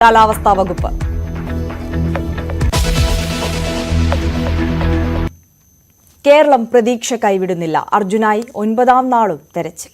കാലാവസ്ഥാ വകുപ്പ്. കേരളം പ്രതീക്ഷ കൈവിടുന്നില്ല. അർജുനായി 9ാം നാളും തെരച്ചിൽ.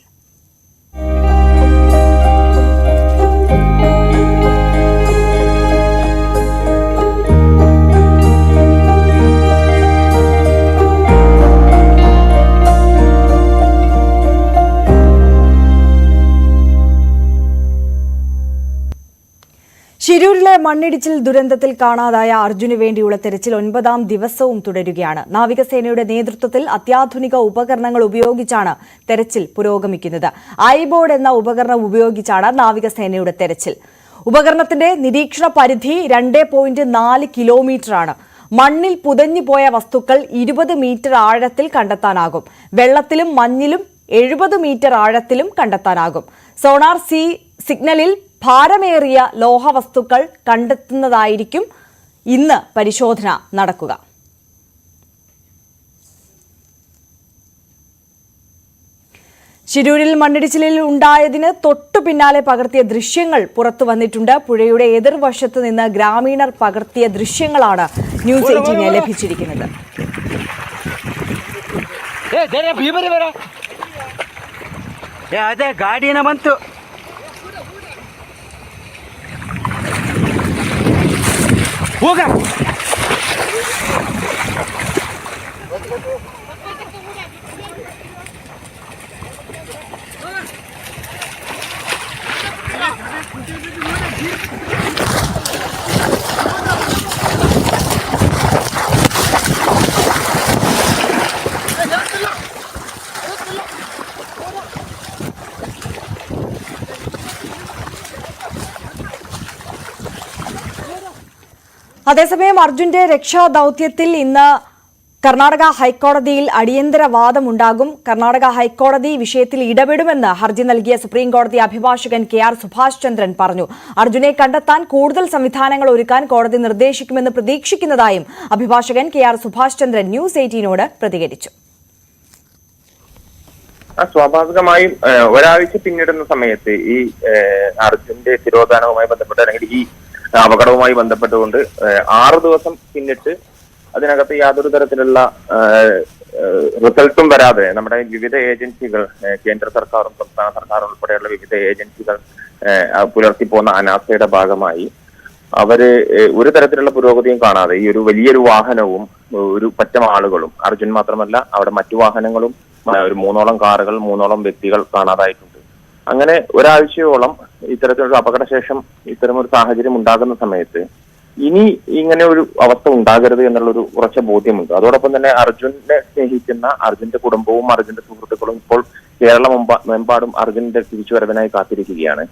ശിരൂരിലെ മണ്ണിടിച്ചിൽ ദുരന്തത്തിൽ കാണാതായ അർജുന് വേണ്ടിയുള്ള തെരച്ചിൽ 9ാം ദിവസവും തുടരുകയാണ്. നാവികസേനയുടെ നേതൃത്വത്തിൽ അത്യാധുനിക ഉപകരണങ്ങൾ ഉപയോഗിച്ചാണ് തെരച്ചിൽ പുരോഗമിക്കുന്നത്. ഐബോർഡ് എന്ന ഉപകരണം ഉപയോഗിച്ചാണ് നാവികസേനയുടെ തെരച്ചിൽ. ഉപകരണത്തിന്റെ നിരീക്ഷണ പരിധി 2.4 കിലോമീറ്ററാണ്. മണ്ണിൽ പുതഞ്ഞുപോയ വസ്തുക്കൾ 20 മീറ്റർ ആഴത്തിൽ കണ്ടെത്താനാകും. വെള്ളത്തിലും മഞ്ഞിലും 70 മീറ്റർ ആഴത്തിലും കണ്ടെത്താനാകും. സോണാർ സിഗ്നലിൽ ഭാരമേറിയ ലോഹവസ്തുക്കൾ കണ്ടെത്തുന്നതായിരിക്കും ഇന്ന് പരിശോധന നടക്കുക. ശിരൂരിൽ മണ്ണിടിച്ചിലിൽ ഉണ്ടായതിന് തൊട്ടു പിന്നാലെ പകർത്തിയ ദൃശ്യങ്ങൾ പുറത്തു വന്നിട്ടുണ്ട്. പുഴയുടെ എതിർവശത്ത് നിന്ന് ഗ്രാമീണർ പകർത്തിയ ദൃശ്യങ്ങളാണ് ന്യൂസ് 18 ലഭിച്ചിരിക്കുന്നത്. ಗಾಡಿನ ಬಂತು ಹೋಗ അതേസമയം അർജുന്റെ രക്ഷാദൌത്യത്തിൽ ഇന്ന് കർണാടക ഹൈക്കോടതിയിൽ അടിയന്തര വാദമുണ്ടാകും. കർണാടക ഹൈക്കോടതി വിഷയത്തിൽ ഇടപെടുമെന്ന് ഹർജി നൽകിയ സുപ്രീം കോടതി അഭിഭാഷകൻ KR സുഭാഷ് ചന്ദ്രൻ പറഞ്ഞു. അർജുനെ കണ്ടെത്താൻ കൂടുതൽ സംവിധാനങ്ങൾ ഒരുക്കാൻ കോടതി നിർദ്ദേശിക്കുമെന്ന് പ്രതീക്ഷിക്കുന്നതായും അഭിഭാഷകൻ KR സുഭാഷ് ചന്ദ്രൻ ന്യൂസ് 18നോട് പ്രതികരിച്ചു. സ്വാഭാവികമായും ഒരാഴ്ച പിന്നിടുന്ന സമയത്ത് ഈ അർജുന്റെ തിരോധാനവുമായി ബന്ധപ്പെട്ട് അല്ലെങ്കിൽ ഈ അപകടവുമായി ബന്ധപ്പെട്ടുകൊണ്ട് 6 ദിവസം പിന്നിട്ട് അതിനകത്ത് യാതൊരു തരത്തിലുള്ള റിസൾട്ടും വരാതെ നമ്മുടെ വിവിധ ഏജൻസികൾ, കേന്ദ്ര സർക്കാരും സംസ്ഥാന സർക്കാരും ഉൾപ്പെടെയുള്ള വിവിധ ഏജൻസികൾ പുലർത്തിപ്പോന്ന അനാസ്ഥയുടെ ഭാഗമായി അവര് ഒരു തരത്തിലുള്ള പുരോഗതിയും കാണാതെ ഈ ഒരു വലിയൊരു വാഹനവും ഒരു പറ്റം ആളുകളും, അർജുൻ മാത്രമല്ല അവിടെ മറ്റു വാഹനങ്ങളും ഒരു 3ഓളം കാറുകൾ 3ഓളം വ്യക്തികൾ കാണാതായിട്ടുണ്ട്. അങ്ങനെ ഒരാഴ്ചയോളം ഇത്തരത്തിലൊരു അപകടശേഷം ഇത്തരമൊരു സാഹചര്യം ഉണ്ടാകുന്ന സമയത്ത് ഇനി ഇങ്ങനെ ഒരു അവസ്ഥ ഉണ്ടാകരുത് എന്നുള്ളൊരു ഉറച്ച ബോധ്യമുണ്ട്. അതോടൊപ്പം തന്നെ അർജുനെ സ്നേഹിക്കുന്ന അർജുന്റെ കുടുംബവും അർജുന്റെ സുഹൃത്തുക്കളും ഇപ്പോൾ കേരളമെമ്പാടും അർജുന്റെ തിരിച്ചുവരവിനായി കാത്തിരിക്കുകയാണ്.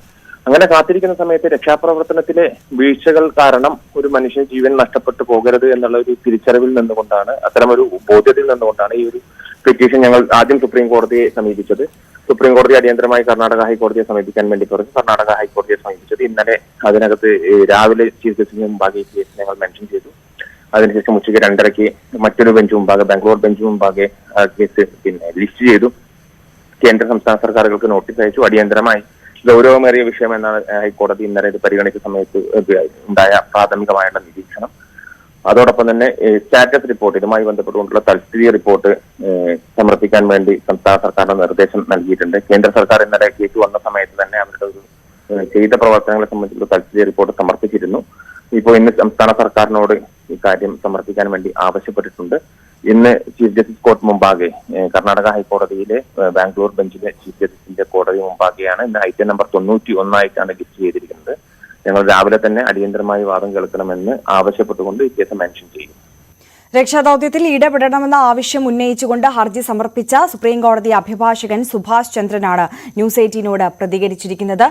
അങ്ങനെ കാത്തിരിക്കുന്ന സമയത്ത് രക്ഷാപ്രവർത്തനത്തിലെ വീഴ്ചകൾ കാരണം ഒരു മനുഷ്യ ജീവൻ നഷ്ടപ്പെട്ടു പോകരുത് എന്നുള്ള ഒരു തിരിച്ചറിവിൽ നിന്നുകൊണ്ടാണ്, അത്തരമൊരു ബോധ്യത്തിൽ നിന്നുകൊണ്ടാണ് ഈ ഒരു പെറ്റീഷൻ ഞങ്ങൾ ആദ്യം സുപ്രീം കോടതിയെ സമീപിച്ചത്. സുപ്രീം കോടതി അടിയന്തരമായി കർണാടക ഹൈക്കോടതിയെ സമീപിക്കാൻ വേണ്ടി പറഞ്ഞു. കർണാടക ഹൈക്കോടതിയെ സമീപിച്ചത് ഇന്നലെ അതിനകത്ത് രാവിലെ ചീഫ് ജസ്റ്റിസിന് മുമ്പാകെ ഈ കേസ് ഞങ്ങൾ മെൻഷൻ ചെയ്തു. അതിനുശേഷം ഉച്ചയ്ക്ക് 2:30 മറ്റൊരു ബെഞ്ച് മുമ്പാകെ, ബാംഗ്ലൂർ ബെഞ്ച് മുമ്പാകെ കേസ് ലിസ്റ്റ് ചെയ്തു. കേന്ദ്ര സംസ്ഥാന സർക്കാരുകൾക്ക് നോട്ടീസ് അയച്ചു. അടിയന്തരമായി ഗൗരവമേറിയ വിഷയം എന്നാണ് ഹൈക്കോടതി ഇന്നലെ ഇത് പരിഗണിച്ച സമയത്ത് ഉണ്ടായ പ്രാഥമികമായുള്ള നിരീക്ഷണം. അതോടൊപ്പം തന്നെ സ്റ്റാറ്റസ് റിപ്പോർട്ട്, ഇതുമായി ബന്ധപ്പെട്ടുകൊണ്ടുള്ള തൽസ്ഥിതി റിപ്പോർട്ട് സമർപ്പിക്കാൻ വേണ്ടി സംസ്ഥാന സർക്കാരിന് നിർദ്ദേശം നൽകിയിട്ടുണ്ട്. കേന്ദ്ര സർക്കാർ ഇന്നലെ കേസ് വന്ന സമയത്ത് തന്നെ അവരുടെ ഒരു ചെയ്ത പ്രവർത്തനങ്ങളെ സംബന്ധിച്ചുള്ള തൽസ്ഥിതി റിപ്പോർട്ട് സമർപ്പിച്ചിരുന്നു. ഇപ്പോൾ ഇന്ന് സംസ്ഥാന സർക്കാരിനോട് ഇക്കാര്യം സമർപ്പിക്കാൻ വേണ്ടി ആവശ്യപ്പെട്ടിട്ടുണ്ട്. ഇന്ന് ചീഫ് ജസ്റ്റിസ് കോർട്ട് മുമ്പാകെ, കർണാടക ഹൈക്കോടതിയിലെ ബാംഗ്ലൂർ ബെഞ്ചിലെ ചീഫ് ജസ്റ്റിസിന്റെ കോടതി മുമ്പാകെയാണ് ഇന്ന് ഐറ്റം നമ്പർ 91 ലിസ്റ്റ് ചെയ്തിരിക്കുന്നത്. ഞങ്ങൾ രാവിലെ തന്നെ അടിയന്തരമായി വാദം കേൾക്കണമെന്ന് ആവശ്യപ്പെട്ടുകൊണ്ട് ഈ കേസ് മെൻഷൻ ചെയ്യും. രക്ഷാദൌത്യത്തിൽ ഇടപെടണമെന്ന ആവശ്യം ഉന്നയിച്ചുകൊണ്ട് ഹർജി സമർപ്പിച്ച സുപ്രീം കോടതി അഭിഭാഷകൻ സുഭാഷ് ചന്ദ്രനാണ് ന്യൂസ് 18നോട് പ്രതികരിച്ചിരിക്കുന്നത്.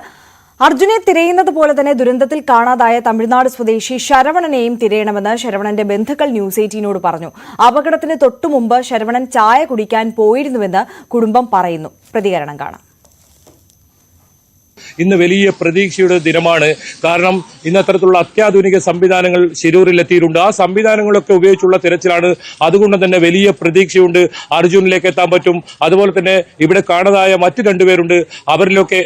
അർജുനെ തിരയുന്നത് പോലെ തന്നെ ദുരന്തത്തിൽ കാണാതായ തമിഴ്നാട് സ്വദേശി ശരവണനെയും തിരയണമെന്ന് ശരവണന്റെ ബന്ധുക്കൾ ന്യൂസ് 18നോട് പറഞ്ഞു. അപകടത്തിന് തൊട്ടുമുമ്പ് ശരവണൻ ചായ കുടിക്കാൻ പോയിരുന്നുവെന്ന് കുടുംബം പറയുന്നു. പ്രതികരണം കാണാം. ഇന്ന് വലിയ പ്രതീക്ഷയുടെ ദിനമാണ്. കാരണം ഇന്ന് അത്തരത്തിലുള്ള അത്യാധുനിക സംവിധാനങ്ങൾ ശിരൂരിൽ എത്തിയിട്ടുണ്ട്. ആ സംവിധാനങ്ങളൊക്കെ ഉപയോഗിച്ചുള്ള തിരച്ചിലാണ്. അതുകൊണ്ട് തന്നെ വലിയ പ്രതീക്ഷയുണ്ട്. അർജുനിലേക്ക് എത്താൻ പറ്റും. അതുപോലെ തന്നെ ഇവിടെ കാണാതായ മറ്റു രണ്ടുപേരുണ്ട്, അവരിലൊക്കെ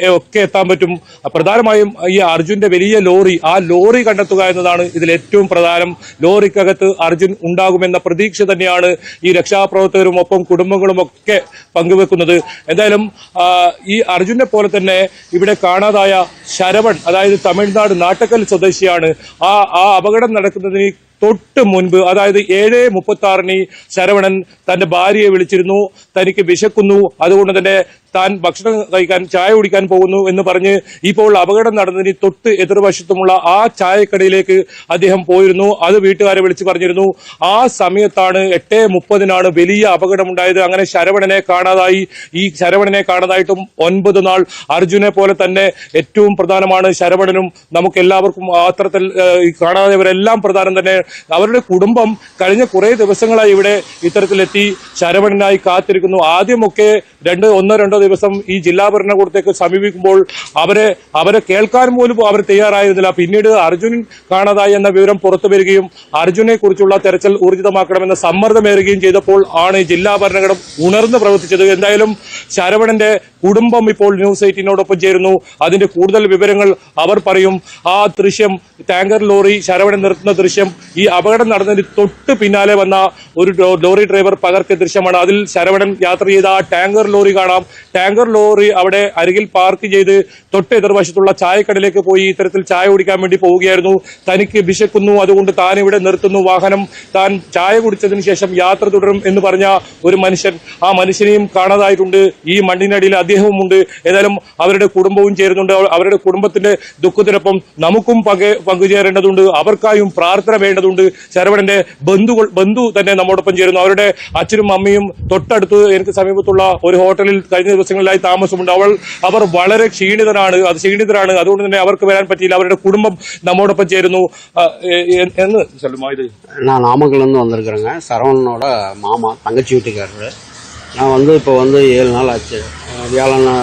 എത്താൻ പറ്റും. പ്രധാനമായും ഈ അർജുന്റെ വലിയ ലോറി, ആ ലോറി കണ്ടെത്തുക എന്നതാണ് ഇതിൽ ഏറ്റവും പ്രധാനം. ലോറിക്കകത്ത് അർജുൻ ഉണ്ടാകുമെന്ന പ്രതീക്ഷ തന്നെയാണ് ഈ രക്ഷാപ്രവർത്തകരും ഒപ്പം കുടുംബങ്ങളും ഒക്കെ പങ്കുവെക്കുന്നത്. എന്തായാലും ഈ അർജുനെ പോലെ തന്നെ ഇവിടെ കാണാതായ ശരവൺ, അതായത് തമിഴ്നാട് നാട്ടക്കൽ സ്വദേശിയാണ്. ആ അപകടം നടക്കുന്നതിന് തൊട്ട് മുൻപ്, അതായത് 7:36 ശരവണൻ തന്റെ ഭാര്യയെ വിളിച്ചിരുന്നു. തനിക്ക് വിശക്കുന്നു, അതുകൊണ്ട് തന്നെ താൻ ഭക്ഷണം കഴിക്കാൻ ചായ കുടിക്കാൻ പോകുന്നു എന്ന് പറഞ്ഞ് ഇപ്പോൾ അപകടം നടന്നതിന് തൊട്ട് എതിർവശത്തുമുള്ള ആ ചായക്കടയിലേക്ക് അദ്ദേഹം പോയിരുന്നു. അത് വീട്ടുകാരെ വിളിച്ചു പറഞ്ഞിരുന്നു. ആ സമയത്താണ് 8:30 വലിയ അപകടമുണ്ടായത്. അങ്ങനെ ശരവണനെ കാണാതായി. ഈ ശരവണനെ കാണാതായിട്ടും 9 നാൾ. അർജുനെ പോലെ തന്നെ ഏറ്റവും പ്രധാനമാണ് ശരവണനും. നമുക്ക് എല്ലാവർക്കും അത്തരത്തിൽ കാണാതായവരെല്ലാം പ്രധാനം തന്നെ. അവരുടെ കുടുംബം കഴിഞ്ഞ കുറെ ദിവസങ്ങളായി ഇവിടെ ഇത്തരത്തിലെത്തി ശരവണനായി കാത്തിരിക്കുന്നു. ആദ്യമൊക്കെ 1-2 ദിവസം ഈ ജില്ലാ ഭരണകൂടത്തേക്ക് സമീപിക്കുമ്പോൾ അവരെ കേൾക്കാൻ പോലും അവർ തയ്യാറായിരുന്നില്ല. പിന്നീട് അർജുൻ കാണാതായി എന്ന വിവരം പുറത്തു വരികയും അർജുനെ കുറിച്ചുള്ള തെരച്ചിൽ ഊർജിതമാക്കണമെന്ന സമ്മർദ്ദമേറുകയും ചെയ്തപ്പോൾ ആണ് ജില്ലാ ഭരണകൂടം ഉണർന്ന് പ്രവർത്തിച്ചത്. എന്തായാലും ശരവണന്റെ കുടുംബം ഇപ്പോൾ ന്യൂസ് 18നോടൊപ്പം ചേരുന്നു. അതിന്റെ കൂടുതൽ വിവരങ്ങൾ അവർ പറയും. ആ ദൃശ്യം, ടാങ്കർ ലോറി ശരവണൻ നിർത്തുന്ന ദൃശ്യം, ഈ അപകടം നടന്നതിന് തൊട്ട് പിന്നാലെ വന്ന ഒരു ലോറി ഡ്രൈവർ പകർത്തിയ ദൃശ്യമാണ്. അതിൽ ശരവണൻ യാത്ര ചെയ്ത ആ ടാങ്കർ ലോറി കാണാം. ടാങ്കർ ലോറി അവിടെ അരികിൽ പാർക്ക് ചെയ്ത് തൊട്ട് എതിർവശത്തുള്ള ചായക്കടയിലേക്ക് പോയി ഇത്തരത്തിൽ ചായ കുടിക്കാൻ വേണ്ടി പോവുകയായിരുന്നു. തനിക്ക് വിശക്കുന്നു, അതുകൊണ്ട് താൻ ഇവിടെ നിർത്തുന്നു വാഹനം. താൻ ചായ കുടിച്ചതിന് ശേഷം യാത്ര തുടരും എന്ന് പറഞ്ഞ ഒരു മനുഷ്യൻ, ആ മനുഷ്യനെയും കാണാതായിട്ടുണ്ട്. ഈ മണ്ണിനടിയിൽ അദ്ദേഹവുമുണ്ട്. ഏതായാലും അവരുടെ കുടുംബവും ചേരുന്നുണ്ട്. അവരുടെ കുടുംബത്തിന്റെ ദുഃഖത്തിനൊപ്പം നമുക്കും പങ്കുചേരേണ്ടതുണ്ട്. അവർക്കായും പ്രാർത്ഥന വേണ്ടതുണ്ട്. ശരവണന്റെ ബന്ധു തന്നെ നമ്മോടൊപ്പം ചേരുന്നു. അവരുടെ അച്ഛനും അമ്മയും തൊട്ടടുത്ത് എനിക്ക് സമീപത്തുള്ള ഒരു ഹോട്ടലിൽ കഴിഞ്ഞ ദിവസങ്ങളിലായി താമസമുണ്ട്. അവർ വളരെ ക്ഷീണിതരാണ്. അതുകൊണ്ട് തന്നെ அவருக்கு വരാൻ പറ്റിയില്ല. அவருடைய குடும்பம் நம்மோடப்ப சேருന്നു. என்ன சொல்லுமா இது? நான் நாமக்கல்லேருந்து வந்திருக்கிறேங்க. சரவணனோட மாமா, தங்கச்சி வீட்டுக்காரரு. நான் இப்போ 7 நாள் ஆச்சு.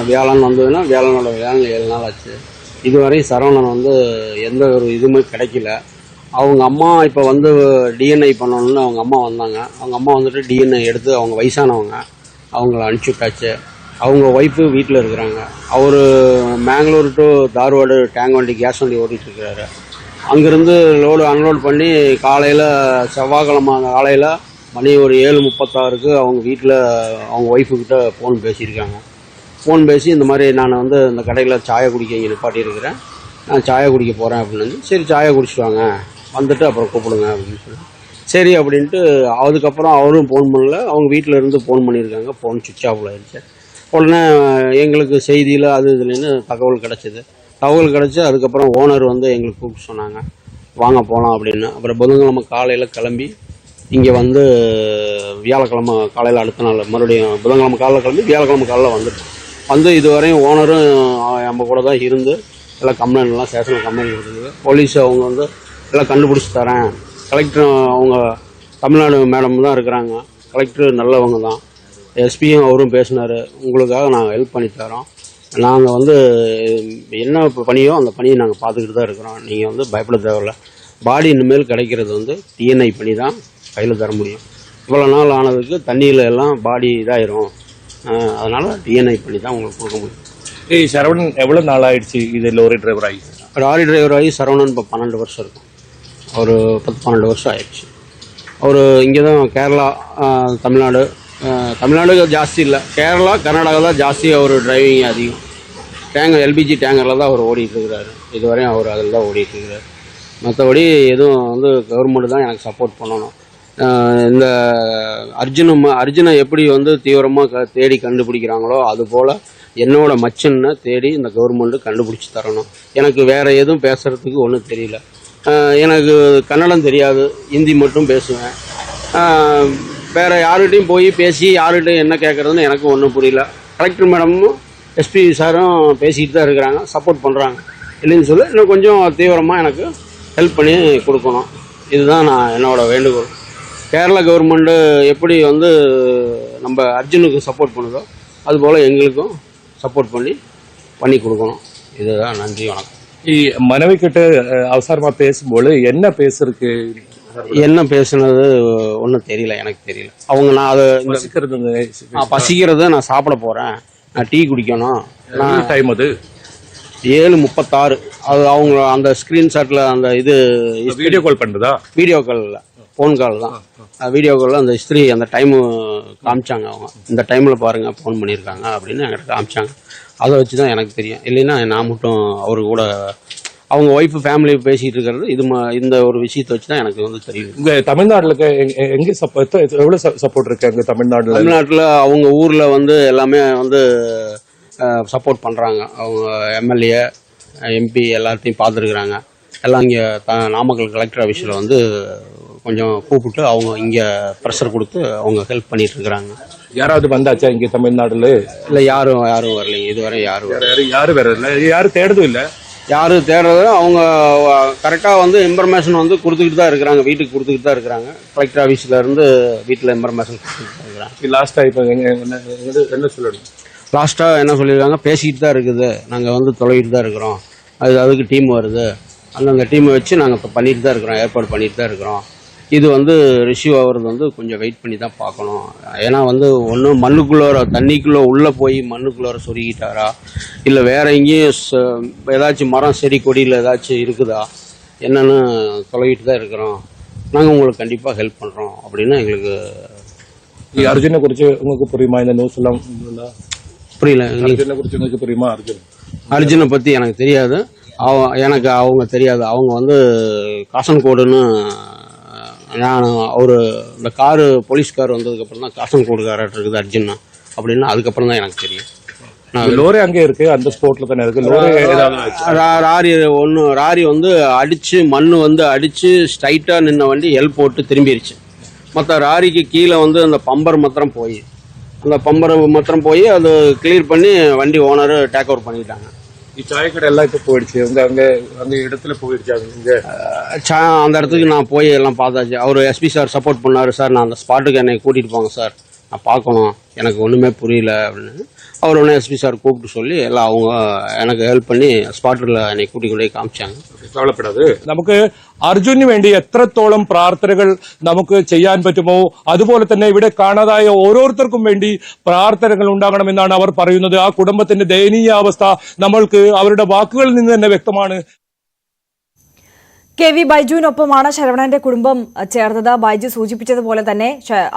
வியாழன் வந்ததுன்னா வியாழனோட 7 நாள் ஆச்சு. இதுவரை சரவணன் எந்த ஒரு இதுவுமே கிடைக்கல. அவங்க அம்மா இப்போ டிஎன்ஐ பண்ணணும்னு அவங்க அம்மா வந்தாங்க. அவங்க அம்மா டிஎன்ஐ எடுத்து, அவங்க வயசானவங்க, அவங்கள அனுப்பிச்சி விட்டாச்சு. அவங்க ஒய்ஃபு வீட்டில் இருக்கிறாங்க. அவர் மேங்களூர் டு தார்வாடு டேங்க் வண்டி, கேஸ் வண்டி ஓட்டிகிட்டு இருக்கிறாரு. அங்கேருந்து அன்லோட் பண்ணி காலையில், செவ்வாய்க்கிழமை காலையில் மணி ஒரு 7:36 அவங்க வீட்டில் அவங்க ஒய்ஃபுக்கிட்ட ஃபோன் பேசியிருக்காங்க. ஃபோன் பேசி இந்த மாதிரி நான் இந்த கடையில் சாயை குடிக்க இங்கே நிப்பாட்டியிருக்கிறேன், நான் சாயை குடிக்க போகிறேன் அப்படின்னு. சரி, சாயை குடிச்சிட்டு வாங்க, வந்துட்டு அப்புறம் கூப்பிடுங்க அப்படின்னு சொல்லி சரி அப்படின்ட்டு. அதுக்கப்புறம் அவரும் ஃபோன் பண்ணல. அவங்க வீட்டில் இருந்து ஃபோன் பண்ணியிருக்காங்க. ஃபோன் சுவிட்ச் ஆஃபில் ஆயிடுச்சு. உடனே எங்களுக்கு செய்தியில் அது இதுலேன்னு தகவல் கிடச்சி அதுக்கப்புறம் ஓனர் எங்களுக்கு கூப்பிட்டு சொன்னாங்க, வாங்க போகலாம் அப்படின்னு. அப்புறம் புதன்கிழமை காலையில் கிளம்பி இங்கே வியாழக்கிழமை காலையில் அடுத்த நாள் மறுபடியும் புதன்கிழமை காலையில் கிளம்பி வியாழக்கிழமை காலையில் வந்துட்டு இதுவரையும் ஓனரும் நம்ம கூட தான் இருந்து எல்லாம் கம்ப்ளைண்ட்லாம் ஸ்டேஷனில் கம்ப்ளைண்ட் கொடுத்துருக்கு. போலீஸ் அவங்க எல்லாம் கண்டுபிடிச்சி தரேன். கலெக்டர் அவங்க தமிழ்நாடு மேடம் தான் இருக்கிறாங்க. கலெக்டர் நல்லவங்க தான். எஸ்பியும் அவரும் பேசினார், உங்களுக்காக நாங்கள் ஹெல்ப் பண்ணி தரோம். நாங்கள் என்ன பணியோ அந்த பணியை நாங்கள் பார்த்துக்கிட்டு தான் இருக்கிறோம். நீங்கள் பயப்பட தேவையில்ல. பாடி இனிமேல் கிடைக்கிறது டிஎன்ஐ பண்ணி தான் கையில் தர முடியும். இவ்வளோ நாள் ஆனதுக்கு தண்ணியில் எல்லாம் பாடி இதாயிரும். அதனால் டிஎன்ஐ பண்ணி தான் உங்களுக்கு கொடுக்க முடியும். சரவணன் எவ்வளோ நாள் ஆயிடுச்சு இது லாரி டிரைவர் ஆகி? லாரி டிரைவர் ஆகி சரவணன் இப்போ 12 வருஷம் இருக்கும். ஒரு 10-12 வருஷம் ஆயிடுச்சு. அவர் இங்கே தான் கேரளா, தமிழ்நாடு ஜாஸ்தி இல்லை, கேரளா கர்நாடகா தான் ஜாஸ்தி. அவர் டிரைவிங் அதிகம். எல்பிஜி டேங்கரில் தான் அவர் ஓடிட்டு இருக்கிறாரு. இதுவரையும் அவர் அதில் தான் ஓடிட்டு இருக்கிறார். மற்றபடி எதுவும் கவர்மெண்ட் தான் எனக்கு சப்போர்ட் பண்ணணும். இந்த அர்ஜுனை எப்படி தீவிரமாக தேடி கண்டுபிடிக்கிறாங்களோ அதுபோல் என்னோட மச்சனை தேடி இந்த கவர்மெண்ட் கண்டுபிடிச்சி தரணும். எனக்கு வேறு எதுவும் பேசுகிறதுக்கு ஒன்றும் தெரியல. எனக்கு கன்னடம் தெரியாது, ஹிந்தி மட்டும் பேசுவேன். வேறு யார்கிட்டையும் போய் பேசி யார்கிட்டையும் என்ன கேட்குறதுன்னு எனக்கு ஒன்றும் புரியல. கலெக்டர் மேடமும் எஸ்பி சாரும் பேசிக்கிட்டு தான் இருக்கிறாங்க, சப்போர்ட் பண்ணுறாங்க. இல்லைன்னு சொல்லி இன்னும் கொஞ்சம் தீவிரமாக எனக்கு ஹெல்ப் பண்ணி கொடுக்கணும். இதுதான் என்னோடய வேண்டுகோள். கேரளா கவர்மெண்ட்டு எப்படி நம்ம அர்ஜுனுக்கு சப்போர்ட் பண்ணுதோ அதுபோல் எங்களுக்கும் சப்போர்ட் பண்ணி கொடுக்கணும். இதுதான். நன்றி, வணக்கம். மனைவி கிட்ட அவசரமா பேசும்போது என்ன பேசுறதுக்கு என்ன பேசுனது ஒன்றும் தெரியல, எனக்கு தெரியல. அவங்க நான் அதை பசிக்கிறது, நான் சாப்பிட போறேன், நான் டீ குடிக்கணும், டைம் அது 7:36. அது அவங்க அந்த ஸ்கிரீன்ஷாட்ல அந்த இது வீடியோ கால் பண்றதா? வீடியோ கால் இல்லை, ஃபோன் கால் தான். வீடியோ காலில் அந்த ஹிஸ்ட்ரி அந்த டைமு காமிச்சாங்க. அவங்க இந்த டைமில் பாருங்க ஃபோன் பண்ணியிருக்காங்க அப்படின்னு என்கிட்ட காமிச்சாங்க. அதை வச்சு தான் எனக்கு தெரியும். இல்லைன்னா நான் மட்டும் அவரு கூட அவங்க ஒய்ஃப் ஃபேமிலி பேசிட்டு இருக்கிறது இந்த ஒரு விஷயத்தை வச்சு தான் எனக்கு வந்து தெரியும். இங்க தமிழ்நாட்டில் எங்க எவ்வளவு சப்போர்ட் இருக்கு? அங்க தமிழ்நாட்டில் அவங்க ஊர்ல வந்து எல்லாமே வந்து சப்போர்ட் பண்றாங்க. அவங்க எம்எல்ஏ எம்பி எல்லாத்தையும் பார்த்துருக்குறாங்க. எல்லாம் இங்கே நாமக்கல் கலெக்டர் ஆஃபீஸில் வந்து கொஞ்சம் கூப்பிட்டு அவங்க இங்கே ப்ரெஷர் கொடுத்து அவங்க ஹெல்ப் பண்ணிட்டு இருக்கிறாங்க. யாராவது வந்தாச்சா இங்கே தமிழ்நாடுல? இல்லை, யாரும் வரலைங்க இதுவரை. யாரும் வரல, யாரும் தேடுதும் இல்லை. யாரும் தேடுறது அவங்க கரெக்டாக வந்து இன்ஃபர்மேஷன் வந்து கொடுத்துக்கிட்டு தான் இருக்கிறாங்க, வீட்டுக்கு கொடுத்துக்கிட்டு தான் இருக்கிறாங்க. கலெக்டர் ஆஃபீஸில் இருந்து வீட்டில் இன்ஃபர்மேஷன் கொடுத்துக்கிட்டு தான் இருக்கிறாங்க. லாஸ்ட்டாக இப்போ என்ன சொல்லணும்? லாஸ்ட்டாக என்ன சொல்லியிருக்காங்க, பேசிக்கிட்டு தான் இருக்குது, நாங்கள் வந்து தொலைகிட்டு தான் இருக்கிறோம், அதுக்கு டீம் வருது, அந்தந்த டீமை வச்சு நாங்கள் இப்போ பண்ணிட்டு தான் இருக்கிறோம், ஏற்பாடு பண்ணிட்டு தான் இருக்கிறோம். இது வந்து ரிசீவ் ஆகிறது வந்து கொஞ்சம் வெயிட் பண்ணி தான் பார்க்கணும். ஏன்னா வந்து ஒன்றும் மண்ணுக்குள்ளே தண்ணிக்குள்ளே உள்ளே போய் மண்ணுக்குள்ளே சொருகிட்டாரா, இல்லை வேற எங்கேயும் ஏதாச்சும் மரம் செடி கொடியில் ஏதாச்சும் இருக்குதா என்னன்னு தொலைகிட்டு தான் இருக்கிறோம். நாங்கள் உங்களுக்கு கண்டிப்பாக ஹெல்ப் பண்ணுறோம் அப்படின்னு எங்களுக்கு. அர்ஜுனை குறித்து உங்களுக்கு புரியுமா? இந்த நியூஸ் எல்லாம் புரியல. அர்ஜுனை குறித்து உங்களுக்கு புரியுமா? அர்ஜுனை பற்றி எனக்கு தெரியாது, எனக்கு அவங்க தெரியாது. அவங்க வந்து காசன்கோடுன்னு நான் இந்த காரு போலீஸ் கார் வந்ததுக்கப்புறம் தான் காசன்கோடுக்காரர் இருக்குது அர்ஜுனா அப்படின்னு அதுக்கப்புறம் தான் எனக்கு தெரியும். லோரி அங்கே இருக்கு, அந்த ஸ்போர்ட்ல தானே இருக்கு. ராரி வந்து அடிச்சு மண்ணு வந்து அடிச்சு ஸ்ட்ரைட்டா நின்ன வண்டி எல் போட்டு திரும்பிடுச்சு. மற்ற ராரிக்கு கீழே வந்து அந்த பம்பர் மாத்திரம் போய் அது கிளியர் பண்ணி வண்டி ஓனர் டேக் ஓவர் பண்ணிட்டாங்க. சாயக்கடை எல்லாம் இப்போ போயிடுச்சு, அங்க இடத்துல போயிடுச்சு. அந்த இடத்துக்கு நான் போய் எல்லாம் பார்த்தாச்சு. அவர் எஸ்பி சார் சப்போர்ட் பண்ணாரு. சார் நான் அந்த ஸ்பாட்டுக்கு என்னை கூட்டிட்டு போங்க சார், நான் பார்க்கணும், எனக்கு ஒண்ணுமே புரியல அப்படின்னு. அவர் ஒன்று எஸ்பி சார் கூப்பிட்டு சொல்லி எல்லாம் அவங்க எனக்கு ஹெல்ப் பண்ணி സ്പോട്ടിൽ என்னை കൂട്ടിക്കൊണ്ടേ കാണിച്ചാங்க. കവലപ്പെടാതെ നമുക്ക് അർജുനു വേണ്ടി എത്രത്തോളം പ്രാർത്ഥനകൾ നമുക്ക് ചെയ്യാൻ പറ്റുമോ അതുപോലെ തന്നെ ഇവിടെ കാണാതായ ഓരോരുത്തർക്കും വേണ്ടി പ്രാർത്ഥനകൾ ഉണ്ടാകണമെന്നാണ് അവർ പറയുന്നത്. ആ കുടുംബത്തിന്റെ ദയനീയാവസ്ഥ നമ്മൾക്ക് അവരുടെ വാക്കുകളിൽ നിന്ന് തന്നെ വ്യക്തമാണ്. കെ വി ബൈജുവിനൊപ്പമാണ് ശരവണന്റെ കുടുംബം ചേർന്നത്. ബൈജു സൂചിപ്പിച്ചതുപോലെ തന്നെ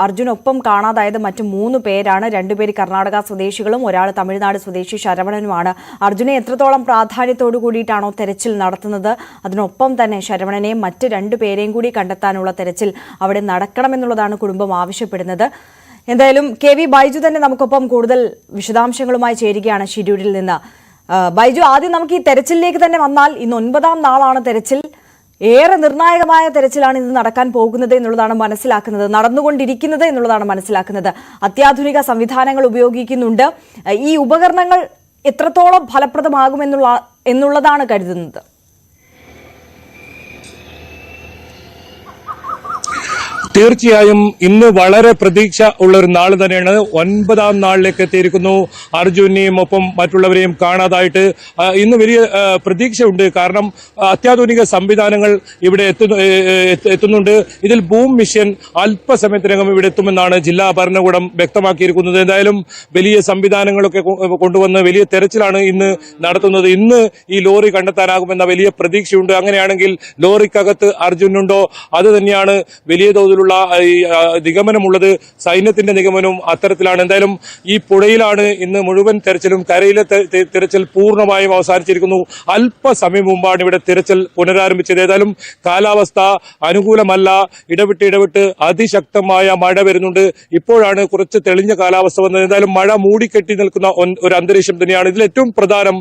അർജുനൊപ്പം കാണാതായത് മറ്റു 3 പേരാണ്. 2 പേര് കർണാടക സ്വദേശികളും ഒരാൾ തമിഴ്നാട് സ്വദേശി ശരവണനുമാണ്. അർജുനെ എത്രത്തോളം പ്രാധാന്യത്തോടു കൂടിയിട്ടാണോ തെരച്ചിൽ നടത്തുന്നത്, അതിനൊപ്പം തന്നെ ശരവണനെയും മറ്റ് 2 പേരെയും കൂടി കണ്ടെത്താനുള്ള തെരച്ചിൽ അവിടെ നടക്കണമെന്നുള്ളതാണ് കുടുംബം ആവശ്യപ്പെടുന്നത്. എന്തായാലും കെ വി ബൈജു തന്നെ നമുക്കൊപ്പം കൂടുതൽ വിശദാംശങ്ങളുമായി ചേരുകയാണ് ഷിരൂരിൽ നിന്ന്. ബൈജു, ആദ്യം നമുക്ക് ഈ തെരച്ചിലിലേക്ക് തന്നെ വന്നാൽ, ഇന്ന് 9ാം നാളാണ് തെരച്ചിൽ. ഏറെ നിർണായകമായ തെരച്ചിലാണ് ഇത് നടക്കാൻ പോകുന്നത് എന്നുള്ളതാണ് മനസ്സിലാക്കുന്നത്, നടന്നുകൊണ്ടിരിക്കുന്നത് എന്നുള്ളതാണ് മനസ്സിലാക്കുന്നത്. അത്യാധുനിക സംവിധാനങ്ങൾ ഉപയോഗിക്കുന്നുണ്ട്. ഈ ഉപകരണങ്ങൾ എത്രത്തോളം ഫലപ്രദമാകുമെന്നുള്ളതാണ് കരുതുന്നത്. തീർച്ചയായും ഇന്ന് വളരെ പ്രതീക്ഷ ഉള്ള ഒരു നാൾ തന്നെയാണ്. 9ാം നാളിലേക്ക് എത്തിയിരിക്കുന്നു. അർജുനെയും ഒപ്പം മറ്റുള്ളവരെയും കാണാതായിട്ട് ഇന്ന് വലിയ പ്രതീക്ഷയുണ്ട്. കാരണം അത്യാധുനിക സംവിധാനങ്ങൾ ഇവിടെ എത്തുന്നുണ്ട്. ഇതിൽ ബൂം മിഷൻ അല്പസമയത്തിനകം ഇവിടെ എത്തുമെന്നാണ് ജില്ലാ ഭരണകൂടം വ്യക്തമാക്കിയിരിക്കുന്നത്. എന്തായാലും വലിയ സംവിധാനങ്ങളൊക്കെ കൊണ്ടുവന്ന് വലിയ തെരച്ചിലാണ് ഇന്ന് നടത്തുന്നത്. ഇന്ന് ഈ ലോറി കണ്ടെത്താനാകുമെന്ന വലിയ പ്രതീക്ഷയുണ്ട്. അങ്ങനെയാണെങ്കിൽ ലോറിക്കകത്ത് അർജുനുണ്ടോ, അത് തന്നെയാണ് വലിയ തോതിലുള്ള നിഗമനമുള്ളത്. സൈന്യത്തിന്റെ നിഗമനവും അത്തരത്തിലാണ്. എന്തായാലും ഈ പുഴയിലാണ് ഇന്ന് മുഴുവൻ തെരച്ചിലും. കരയിലെ തെരച്ചിൽ പൂർണ്ണമായും അവസാനിച്ചിരിക്കുന്നു. അല്പസമയം മുമ്പാണ് ഇവിടെ തെരച്ചിൽ പുനരാരംഭിച്ചത്. ഏതായാലും കാലാവസ്ഥ അനുകൂലമല്ല. ഇടവിട്ട് അതിശക്തമായ മഴ വരുന്നുണ്ട്. ഇപ്പോഴാണ് കുറച്ച് തെളിഞ്ഞ കാലാവസ്ഥ വന്നത്. എന്തായാലും മഴ മൂടിക്കെട്ടി നിൽക്കുന്ന ഒരു അന്തരീക്ഷം തന്നെയാണ്. ഇതിൽ ഏറ്റവും പ്രധാനം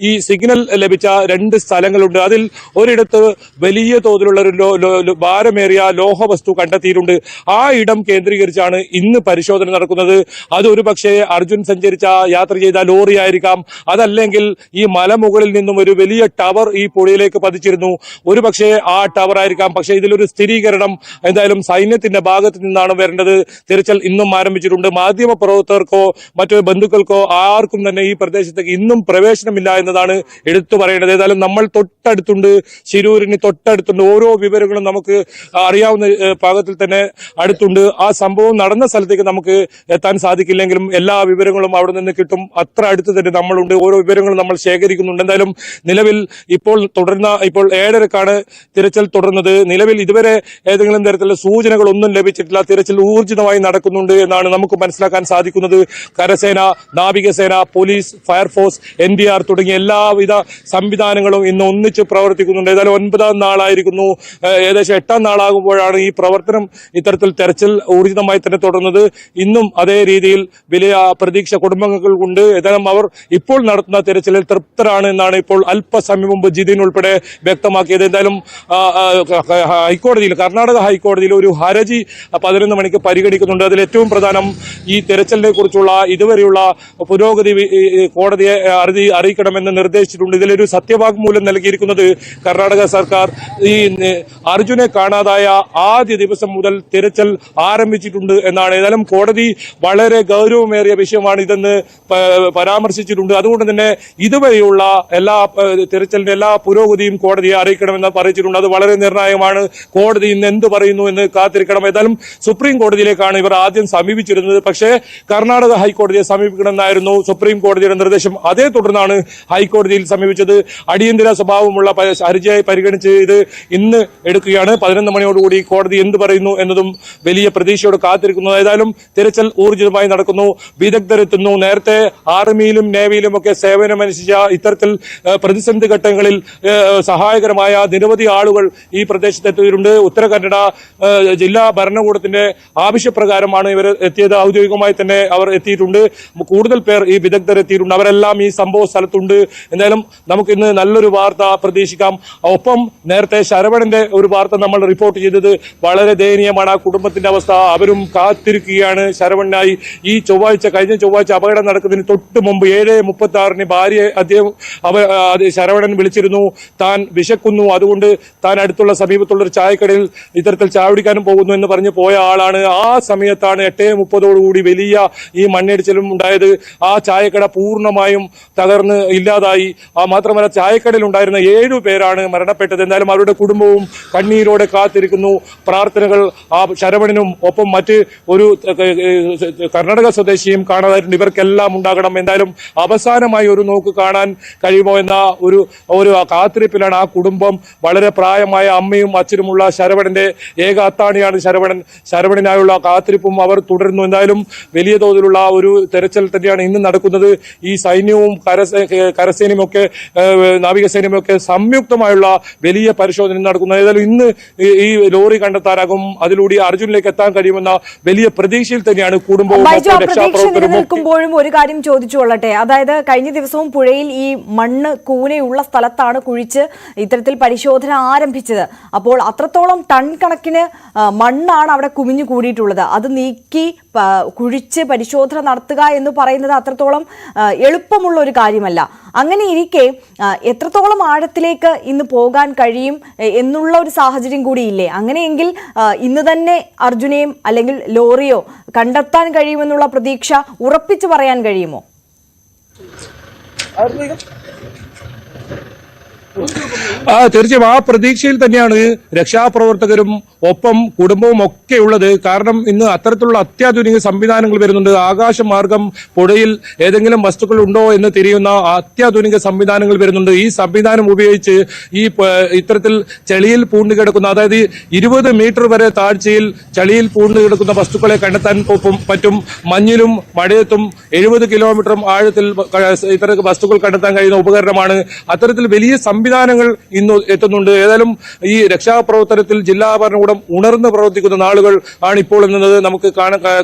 ഈ സിഗ്നൽ ലഭിച്ച 2 സ്ഥലങ്ങളുണ്ട്. അതിൽ ഒരിടത്ത് വലിയ തോതിലുള്ള ഒരു ഭാരമേറിയ ലോഹവസ്തു കണ്ടെത്തി. എത്തിയിട്ടുണ്ട്. ആ ഇടം കേന്ദ്രീകരിച്ചാണ് ഇന്ന് പരിശോധന നടക്കുന്നത്. അത് ഒരു പക്ഷേ അർജുൻ സഞ്ചരിച്ച യാത്ര ചെയ്ത ലോറി ആയിരിക്കാം, അതല്ലെങ്കിൽ ഈ മലമുകളിൽ നിന്നും ഒരു വലിയ ടവർ ഈ പുഴയിലേക്ക് പതിച്ചിരുന്നു, ഒരു പക്ഷേ ആ ടവർ ആയിരിക്കാം. പക്ഷേ ഇതിലൊരു സ്ഥിരീകരണം എന്തായാലും സൈന്യത്തിന്റെ ഭാഗത്ത് നിന്നാണ് വരേണ്ടത്. തിരച്ചിൽ ഇന്നും ആരംഭിച്ചിട്ടുണ്ട്. മാധ്യമ പ്രവർത്തകർക്കോ മറ്റു ബന്ധുക്കൾക്കോ ആർക്കും തന്നെ ഈ പ്രദേശത്തേക്ക് ഇന്നും പ്രവേശനമില്ല എന്നതാണ് എടുത്തു പറയേണ്ടത്. ഏതായാലും നമ്മൾ തൊട്ടടുത്തുണ്ട്, ശിരൂരിന് തൊട്ടടുത്തുണ്ട്. ഓരോ വിവരങ്ങളും നമുക്ക് അറിയാവുന്ന പാകത്തിൽ തന്നെ അടുത്തുണ്ട്. ആ സംഭവം നടന്ന സ്ഥലത്തേക്ക് നമുക്ക് എത്താൻ സാധിക്കില്ലെങ്കിലും എല്ലാ വിവരങ്ങളും അവിടെ നിന്ന് കിട്ടും. അത്ര അടുത്ത് തന്നെ നമ്മളുണ്ട്, ഓരോ വിവരങ്ങളും നമ്മൾ ശേഖരിക്കുന്നുണ്ട്. എന്തായാലും നിലവിൽ ഇപ്പോൾ 7:30 തിരച്ചിൽ തുടർന്നത്. നിലവിൽ ഇതുവരെ ഏതെങ്കിലും തരത്തിലുള്ള സൂചനകളൊന്നും ലഭിച്ചിട്ടില്ല. തിരച്ചിൽ ഊർജിതമായി നടക്കുന്നുണ്ട് എന്നാണ് നമുക്ക് മനസ്സിലാക്കാൻ സാധിക്കുന്നത്. കരസേന, നാവികസേന, പോലീസ്, ഫയർഫോഴ്സ്, NDR തുടങ്ങിയ എല്ലാവിധ സംവിധാനങ്ങളും ഇന്ന് ഒന്നിച്ച് പ്രവർത്തിക്കുന്നുണ്ട്. ഏതായാലും 9ാം നാളായിരിക്കുന്നു. ഏകദേശം 8ാം നാളാകുമ്പോഴാണ് ഈ പ്രവർത്തനം ഇത്തരത്തിൽ തെരച്ചിൽ ഊർജിതമായി തന്നെ തുടർന്നത്. ഇന്നും അതേ രീതിയിൽ വലിയ പ്രതീക്ഷ കുടുംബങ്ങൾക്കുണ്ട്. ഏതായാലും അവർ ഇപ്പോൾ നടത്തുന്ന തെരച്ചിലിൽ തൃപ്തരാണ് എന്നാണ് ഇപ്പോൾ അല്പസമയം മുമ്പ് ജിതിൻ ഉൾപ്പെടെ വ്യക്തമാക്കിയത്. എന്തായാലും ഹൈക്കോടതിയിൽ, കർണാടക ഹൈക്കോടതിയിൽ ഒരു ഹർജി 11 മണിക്ക് പരിഗണിക്കുന്നുണ്ട്. അതിൽ ഏറ്റവും പ്രധാനം ഈ തെരച്ചിലിനെ കുറിച്ചുള്ള ഇതുവരെയുള്ള പുരോഗതി കോടതിയെ അറിയിക്കണമെന്ന് നിർദ്ദേശിച്ചിട്ടുണ്ട്. ഇതിലൊരു സത്യവാങ്മൂലം നൽകിയിരിക്കുന്നത് കർണാടക സർക്കാർ ഈ അർജുനെ കാണാതായ ആദ്യ ദിവസം മുതൽ തിരച്ചിൽ ആരംഭിച്ചിട്ടുണ്ട് എന്നാണ്. ഏതായാലും കോടതി വളരെ ഗൗരവമേറിയ വിഷയമാണ് ഇതെന്ന് പരാമർശിച്ചിട്ടുണ്ട്. അതുകൊണ്ട് തന്നെ ഇതുവരെയുള്ള എല്ലാ തിരച്ചിലിന്റെ എല്ലാ പുരോഗതിയും കോടതിയെ അറിയിക്കണമെന്ന് അറിയിച്ചിട്ടുണ്ട്. അത് വളരെ നിർണായകമാണ്. കോടതി ഇന്ന് എന്ത് പറയുന്നു എന്ന് കാത്തിരിക്കണം. ഏതായാലും സുപ്രീം കോടതിയിലേക്കാണ് ഇവർ ആദ്യം സമീപിച്ചിരുന്നത്. പക്ഷേ കർണാടക ഹൈക്കോടതിയെ സമീപിക്കണമെന്നായിരുന്നു സുപ്രീം കോടതിയുടെ നിർദ്ദേശം. അതേ തുടർന്നാണ് ഹൈക്കോടതിയിൽ സമീപിച്ചത്. അടിയന്തര സ്വഭാവമുള്ള ഹർജിയായി പരിഗണിച്ച് ഇത് ഇന്ന് എടുക്കുകയാണ്. 11 മണിയോടുകൂടി കോടതി എന്ത് പറയുന്നു എന്നതും വലിയ പ്രതീക്ഷയോട് കാത്തിരിക്കുന്നു. ഏതായാലും തിരച്ചിൽ ഊർജിതമായി നടക്കുന്നു. വിദഗ്ധരെത്തുന്നു. നേരത്തെ ആർമിയിലും നേവിയിലും ഒക്കെ സേവനമനുഷ്ഠിച്ച ഇത്തരത്തിൽ പ്രതിസന്ധി ഘട്ടങ്ങളിൽ സഹായകരമായ നിരവധി ആളുകൾ ഈ പ്രദേശത്തെത്തിയിട്ടുണ്ട്. ഉത്തര കന്നഡ ജില്ലാ ഭരണകൂടത്തിന്റെ ആവശ്യപ്രകാരമാണ് ഇവർ എത്തിയത്. ഔദ്യോഗികമായി തന്നെ അവർ എത്തിയിട്ടുണ്ട്. കൂടുതൽ പേർ ഈ വിദഗ്ധർ എത്തിയിട്ടുണ്ട്. അവരെല്ലാം ഈ സംഭവ സ്ഥലത്തുണ്ട്. എന്തായാലും നമുക്ക് ഇന്ന് നല്ലൊരു വാർത്ത പ്രതീക്ഷിക്കാം. ഒപ്പം നേരത്തെ ശരവണന്റെ ഒരു വാർത്ത നമ്മൾ റിപ്പോർട്ട് ചെയ്തത് വളരെ ദയനീയമാണ്. ആ കുടുംബത്തിന്റെ അവസ്ഥ. അവരും കാത്തിരിക്കുകയാണ് ശരവണനായി. ഈ കഴിഞ്ഞ ചൊവ്വാഴ്ച അപകടം നടക്കുന്നതിന് തൊട്ട് മുമ്പ് 7:36 ഭാര്യയെ ശരവണൻ വിളിച്ചിരുന്നു. താൻ വിശക്കുന്നു, അതുകൊണ്ട് താൻ അടുത്തുള്ള സമീപത്തുള്ള ഒരു ചായക്കടയിൽ ഇത്തരത്തിൽ ചാവടിക്കാനും പോകുന്നു എന്ന് പറഞ്ഞ് പോയ ആളാണ്. ആ സമയത്താണ് 8:30 വലിയ ഈ മണ്ണിടിച്ചിലും ഉണ്ടായത്. ആ ചായക്കട പൂർണ്ണമായും തകർന്ന് ഇല്ലാതായി. മാത്രമല്ല ചായക്കടയിൽ ഉണ്ടായിരുന്ന 7 പേരാണ് മരണപ്പെട്ടത്. എന്തായാലും അവരുടെ കുടുംബവും കണ്ണീരോടെ കാത്തിരിക്കുന്നു. പ്രാർത്ഥനകൾ ആ ശരവണനും ഒപ്പം മറ്റ് ഒരു കർണാടക സ്വദേശിയും കാണാതായിട്ടുണ്ട്. ഇവർക്കെല്ലാം ഉണ്ടാകണം. എന്തായാലും അവസാനമായി ഒരു നോക്ക് കാണാൻ കഴിയുമോ എന്ന ഒരു കാത്തിരിപ്പിലാണ് ആ കുടുംബം. വളരെ പ്രായമായ അമ്മയും അച്ഛനുമുള്ള ശരവണന്റെ ഏക അത്താണിയാണ് ശരവണനായുള്ള കാത്തിരിപ്പും അവർ തുടരുന്നു. എന്തായാലും വലിയ തോതിലുള്ള ഒരു തെരച്ചിൽ തന്നെയാണ് ഇന്ന് നടക്കുന്നത്. ഈ സൈന്യവും കരസേനയും ഒക്കെ നാവികസേനയും ഒക്കെ സംയുക്തമായുള്ള വലിയ പരിശോധന നടക്കുന്നത്. ഏതായാലും ഇന്ന് ഈ ലോറി കണ്ടെത്താനാകും. അതിലൂടെ അർജുനിലേക്ക് എത്താൻ കഴിയുമെന്ന വലിയ പ്രതീക്ഷയിൽ തന്നെയാണ് കുടുംബവും നിൽക്കുമ്പോഴും ഒരു കാര്യം ചോദിച്ചുകൊള്ളട്ടെ. അതായത് കഴിഞ്ഞ ദിവസവും പുഴയിൽ ഈ മണ്ണ് കൂനയുള്ള സ്ഥലത്താണ് കുഴിച്ച് ഇത്തരത്തിൽ പരിശോധന ആരംഭിച്ചത്. അപ്പോൾ അത്രത്തോളം ടൺ കണക്കിന് മണ്ണാണ് അവിടെ കുമിഞ്ഞു കൂടിയിട്ടുള്ളത്. അത് നീക്കി കുഴിച്ച് പരിശോധന നടത്തുക എന്ന് പറയുന്നത് അത്രത്തോളം എളുപ്പമുള്ള ഒരു കാര്യമല്ല. അങ്ങനെ ഇരിക്കെ എത്രത്തോളം ആഴത്തിലേക്ക് ഇന്ന് പോകാൻ കഴിയും എന്നുള്ള ഒരു സാഹചര്യം കൂടിയില്ലേ? അങ്ങനെയെങ്കിൽ ഇന്ന് തന്നെ അർജുനെയും അല്ലെങ്കിൽ ലോറിയോ കണ്ടെത്താൻ കഴിയുമെന്നുള്ള പ്രതീക്ഷ ഉറപ്പിച്ചു പറയാൻ കഴിയുമോ? തീർച്ചയായും ആ പ്രതീക്ഷയിൽ തന്നെയാണ് രക്ഷാപ്രവർത്തകരും ഒപ്പം കുടുംബവും ഒക്കെ ഉള്ളത്. കാരണം ഇന്ന് അത്തരത്തിലുള്ള അത്യാധുനിക സംവിധാനങ്ങൾ വരുന്നുണ്ട്. ആകാശമാർഗം പുഴയിൽ ഏതെങ്കിലും വസ്തുക്കൾ ഉണ്ടോ എന്ന് തിരിയുന്ന അത്യാധുനിക സംവിധാനങ്ങൾ വരുന്നുണ്ട്. ഈ സംവിധാനം ഉപയോഗിച്ച് ഈ ഇത്തരത്തിൽ ചെളിയിൽ പൂണ്ടു കിടക്കുന്ന, അതായത് 20 മീറ്റർ വരെ താഴ്ചയിൽ ചെളിയിൽ പൂണ്ടു കിടക്കുന്ന വസ്തുക്കളെ കണ്ടെത്താൻ പറ്റും. മഞ്ഞിലും മഴയത്തും 70 കിലോമീറ്ററും ആഴത്തിൽ ഇത്തരം വസ്തുക്കൾ കണ്ടെത്താൻ കഴിയുന്ന ഉപകരണമാണ്. അത്തരത്തിൽ വലിയ സംവിധാനം സംവിധാനങ്ങൾ ഇന്ന് എത്തുന്നുണ്ട്. ഏതായാലും ഈ രക്ഷാപ്രവർത്തനത്തിൽ ജില്ലാ ഭരണകൂടം ഉണർന്ന് പ്രവർത്തിക്കുന്ന നാളുകൾ ആണ് ഇപ്പോൾ എന്നത് നമുക്ക്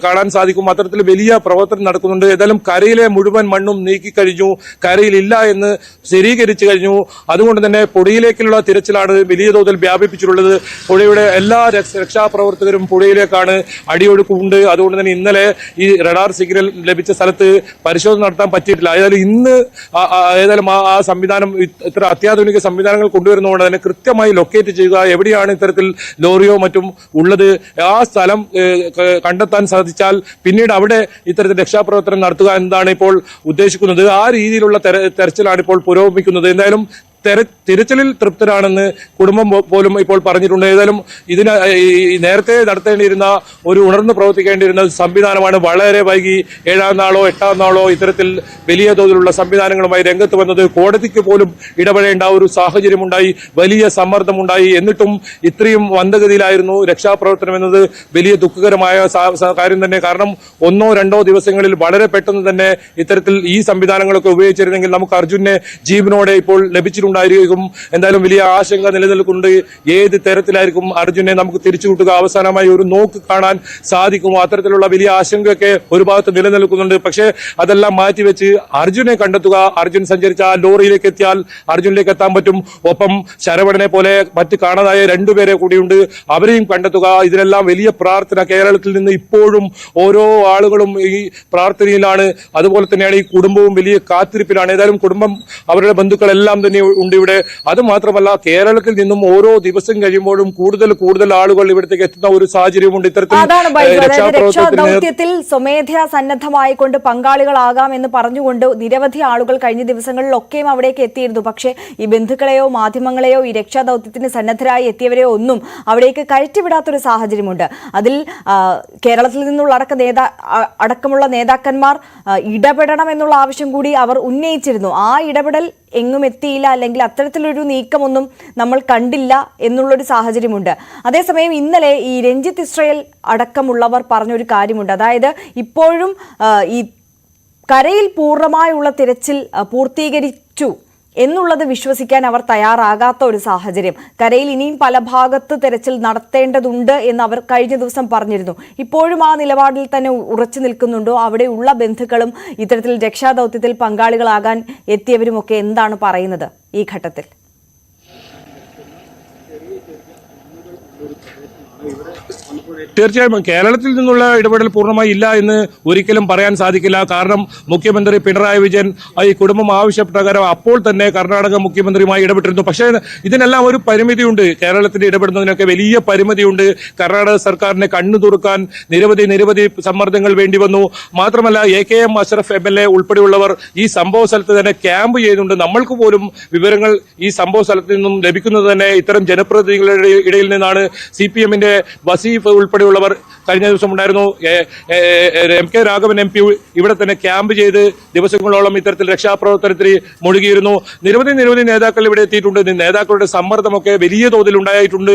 കാണാൻ സാധിക്കും. അത്തരത്തിൽ വലിയ പ്രവർത്തനം നടക്കുന്നുണ്ട്. ഏതായാലും കരയിലെ മുഴുവൻ മണ്ണും നീക്കിക്കഴിഞ്ഞു, കരയിലില്ല എന്ന് സ്ഥിരീകരിച്ചു കഴിഞ്ഞു. അതുകൊണ്ട് തന്നെ പുഴയിലേക്കുള്ള തിരച്ചിലാണ് വലിയ തോതിൽ വ്യാപിപ്പിച്ചിട്ടുള്ളത്. പുഴയുടെ എല്ലാ രക്ഷാപ്രവർത്തകരും പുഴയിലേക്കാണ് അടിയൊഴുക്കുണ്ട്. അതുകൊണ്ട് തന്നെ ഇന്നലെ ഈ റഡാർ സിഗ്നൽ ലഭിച്ച സ്ഥലത്ത് പരിശോധന നടത്താൻ പറ്റിയിട്ടില്ല. ഏതായാലും ഇന്ന് ആ സംവിധാനം ഇത്ര അത്യാധുനിക സംവിധാനങ്ങൾ കൊണ്ടുവരുന്നതുകൊണ്ട് തന്നെ കൃത്യമായി ലൊക്കേറ്റ് ചെയ്യുക, എവിടെയാണ് ഇത്തരത്തിൽ ലോറിയോ മറ്റും ഉള്ളത്, ആ സ്ഥലം കണ്ടെത്താൻ സാധിച്ചാൽ പിന്നീട് അവിടെ ഇത്തരത്തിൽ രക്ഷാപ്രവർത്തനം നടത്തുക എന്നതാണ് ഇപ്പോൾ ഉദ്ദേശിക്കുന്നത്. ആ രീതിയിലുള്ള തെരച്ചിലാണ് ഇപ്പോൾ പുരോഗമിക്കുന്നത്. എന്തായാലും തിരച്ചിലിൽ തൃപ്തരാണെന്ന് കുടുംബം പോലും ഇപ്പോൾ പറഞ്ഞിട്ടുണ്ട്. ഏതായാലും ഇതിന് നേരത്തെ നടത്തേണ്ടിയിരുന്ന ഒരു ഉണർന്ന് പ്രവർത്തിക്കേണ്ടിയിരുന്ന സംവിധാനമാണ് വളരെ വൈകി 7ാം നാളോ 8ാം നാളോ ഇത്തരത്തിൽ വലിയ തോതിലുള്ള സംവിധാനങ്ങളുമായി രംഗത്ത് വന്നത്. കോടതിക്ക് പോലും ഇടപെടേണ്ട ഒരു സാഹചര്യമുണ്ടായി, വലിയ സമ്മർദ്ദമുണ്ടായി. എന്നിട്ടും ഇത്രയും മന്ദഗതിയിലായിരുന്നു രക്ഷാപ്രവർത്തനം എന്നത് വലിയ ദുഃഖകരമായ കാര്യം തന്നെ. കാരണം 1 or 2 ദിവസങ്ങളിൽ വളരെ പെട്ടെന്ന് തന്നെ ഇത്തരത്തിൽ ഈ സംവിധാനങ്ങളൊക്കെ ഉപയോഗിച്ചിരുന്നെങ്കിൽ നമുക്ക് അർജുനെ ജീവനോടെ ഇപ്പോൾ ലഭിച്ചിട്ടുണ്ട്. എന്തായാലും വലിയ ആശങ്ക നിലനിൽക്കുന്നുണ്ട്. ഏത് തരത്തിലായിരിക്കും അർജുനെ നമുക്ക് തിരിച്ചു കിട്ടുക, അവസാനമായി ഒരു നോക്ക് കാണാൻ സാധിക്കുമോ, അത്തരത്തിലുള്ള വലിയ ആശങ്കയൊക്കെ ഒരു ഭാഗത്ത് നിലനിൽക്കുന്നുണ്ട്. പക്ഷേ അതെല്ലാം മാറ്റിവെച്ച് അർജുനെ കണ്ടെത്തുക, അർജുൻ സഞ്ചരിച്ച ആ ലോറിയിലേക്ക് എത്തിയാൽ അർജുനിലേക്ക് എത്താൻ പറ്റും. ഒപ്പം ശരവണനെ പോലെ മറ്റ് കാണാതായ 2 പേരെ കൂടിയുണ്ട്, അവരെയും കണ്ടെത്തുക. ഇതിനെല്ലാം വലിയ പ്രാർത്ഥന കേരളത്തിൽ നിന്ന് ഇപ്പോഴും ഓരോ ആളുകളും ഈ പ്രാർത്ഥനയിലാണ്. അതുപോലെ തന്നെയാണ് ഈ കുടുംബവും വലിയ കാത്തിരിപ്പിലാണ്. ഏതായാലും കുടുംബം അവരുടെ ബന്ധുക്കളെല്ലാം തന്നെ ഉണ്ട് ഇവിടെ. അത് മാത്രമല്ല, കേരളത്തിൽ നിന്നും ഓരോ ദിവസം കഴിയുമ്പോഴും കൂടുതൽ ആളുകൾ ഇവിടത്തേക്ക് എത്തുന്ന ഒരു സാഹചര്യമുണ്ട്. രക്ഷാദൌത്യത്തിൽ സ്വമേധയാ സന്നദ്ധമായിക്കൊണ്ട് പങ്കാളികളാകാം എന്ന് പറഞ്ഞുകൊണ്ട് നിരവധി ആളുകൾ കഴിഞ്ഞ ദിവസങ്ങളിലൊക്കെയും അവിടേക്ക് എത്തിയിരുന്നു. പക്ഷേ ഈ ബന്ധുക്കളെയോ മാധ്യമങ്ങളെയോ ഈ രക്ഷാദൌത്യത്തിന് സന്നദ്ധരായി എത്തിയവരെയോ ഒന്നും അവിടേക്ക് കയറ്റിവിടാത്തൊരു സാഹചര്യമുണ്ട്. അതിൽ കേരളത്തിൽ നിന്നുള്ള അടക്കമുള്ള നേതാക്കന്മാർ ഇടപെടണം എന്നുള്ള ആവശ്യം കൂടി അവർ ഉന്നയിച്ചിരുന്നു. ആ ഇടപെടൽ എങ്ങും എത്തിയില്ല, അല്ലെങ്കിൽ അത്തരത്തിലൊരു നീക്കമൊന്നും നമ്മൾ കണ്ടില്ല എന്നുള്ളൊരു സാഹചര്യമുണ്ട്. അതേസമയം ഇന്നലെ ഈ രഞ്ജിത്ത് ഇസ്രയേൽ അടക്കമുള്ളവർ പറഞ്ഞൊരു കാര്യമുണ്ട്. അതായത് ഇപ്പോഴും ഈ കരയിൽ പൂർണ്ണമായുള്ള തിരച്ചിൽ പൂർത്തീകരിച്ചു എന്നുള്ളത് വിശ്വസിക്കാൻ അവർ തയ്യാറാകാത്ത ഒരു സാഹചര്യം. കരയിൽ ഇനിയും പല ഭാഗത്ത് തെരച്ചിൽ നടത്തേണ്ടതുണ്ട് എന്ന് അവർ കഴിഞ്ഞ ദിവസം പറഞ്ഞിരുന്നു. ഇപ്പോഴും ആ നിലപാടിൽ തന്നെ ഉറച്ചു നിൽക്കുന്നുണ്ടോ? അവിടെയുള്ള ബന്ധുക്കളും ഇത്തരത്തിൽ രക്ഷാദൌത്യത്തിൽ പങ്കാളികളാകാൻ എത്തിയവരുമൊക്കെ എന്താണ് പറയുന്നത് ഈ ഘട്ടത്തിൽ? തീർച്ചയായും കേരളത്തിൽ നിന്നുള്ള ഇടപെടൽ പൂർണ്ണമായി ഇല്ല എന്ന് ഒരിക്കലും പറയാൻ സാധിക്കില്ല. കാരണം മുഖ്യമന്ത്രി പിണറായി വിജയൻ ഈ കുടുംബം ആവശ്യപ്രകാരം അപ്പോൾ തന്നെ കർണാടക മുഖ്യമന്ത്രിയുമായി ഇടപെട്ടിരുന്നു. പക്ഷേ ഇതിനെല്ലാം ഒരു പരിമിതിയുണ്ട്. കേരളത്തിൽ ഇടപെടുന്നതിനൊക്കെ വലിയ പരിമിതിയുണ്ട്. കർണാടക സർക്കാരിനെ കണ്ണു തുറക്കാൻ നിരവധി സമ്മർദ്ദങ്ങൾ വേണ്ടി വന്നു. മാത്രമല്ല AKM അഷ്റഫ് MLA ഉൾപ്പെടെയുള്ളവർ ഈ സംഭവ സ്ഥലത്ത് തന്നെ ക്യാമ്പ് ചെയ്യുന്നുണ്ട്. നമ്മൾക്ക് പോലും വിവരങ്ങൾ ഈ സംഭവ സ്ഥലത്ത് നിന്നും ലഭിക്കുന്നത് തന്നെ ഇത്തരം ജനപ്രതിനിധികളുടെ ഇടയിൽ നിന്നാണ്. CPM-ന്റെ വസീഫ് ഉൾപ്പെടെയുള്ളവർ കഴിഞ്ഞ ദിവസം ഉണ്ടായിരുന്നു. MK രാഘവൻ MP ഇവിടെ തന്നെ ക്യാമ്പ് ചെയ്ത് ദിവസങ്ങളോളം ഇത്തരത്തിൽ രക്ഷാപ്രവർത്തനത്തിൽ മുഴുകിയിരുന്നു. നിരവധി നേതാക്കൾ ഇവിടെ എത്തിയിട്ടുണ്ട്. നേതാക്കളുടെ സമ്മർദ്ദമൊക്കെ വലിയ തോതിൽ ഉണ്ടായിട്ടുണ്ട്.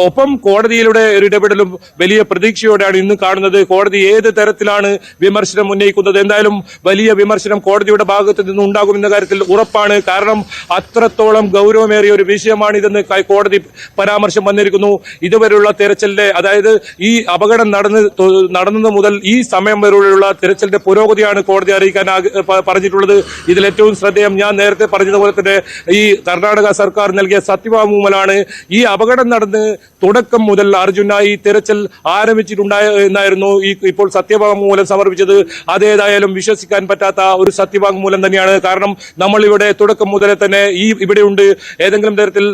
ഒപ്പം കോടതിയിലൂടെ ഒരു ഇടപെടലും വലിയ പ്രതീക്ഷയോടെയാണ് ഇന്ന് കാണുന്നത്. കോടതി ഏത് തരത്തിലാണ് വിമർശനം ഉന്നയിക്കുന്നത്? എന്തായാലും വലിയ വിമർശനം കോടതിയുടെ ഭാഗത്ത് നിന്ന് ഉണ്ടാകുമെന്ന കാര്യത്തിൽ ഉറപ്പാണ്. കാരണം അത്രത്തോളം ഗൗരവമേറിയ ഒരു വിഷയമാണിതെന്ന് കോടതി പരാമർശം വന്നിരിക്കുന്നു. ഇതുവരെയുള്ള തെരച്ചിലിന്റെ, അതായത് ഈ അപകടം നടന്നത് മുതൽ ഈ സമയം വരെയുള്ള തിരച്ചിലിന്റെ പുരോഗതിയാണ് കോടതി അറിയിക്കാൻ പറഞ്ഞിട്ടുള്ളത്. ഇതിൽ ഏറ്റവും ശ്രദ്ധേയം ഞാൻ നേരത്തെ പറഞ്ഞതുപോലെ തന്നെ ഈ കർണാടക സർക്കാർ നൽകിയ സത്യവാങ്മൂലമാണ്. ഈ അപകടം നടന്ന് തുടക്കം മുതൽ അർജുനായി തിരച്ചിൽ ആരംഭിച്ചിട്ടുണ്ടായിരുന്നു ഇപ്പോൾ സത്യവാങ്മൂലം സമർപ്പിച്ചത്. അതേതായാലും വിശ്വസിക്കാൻ പറ്റാത്ത ഒരു സത്യവാങ്മൂലം തന്നെയാണ്. കാരണം നമ്മളിവിടെ തുടക്കം മുതലേ തന്നെ ഇവിടെയുണ്ട്. ഏതെങ്കിലും തരത്തിൽ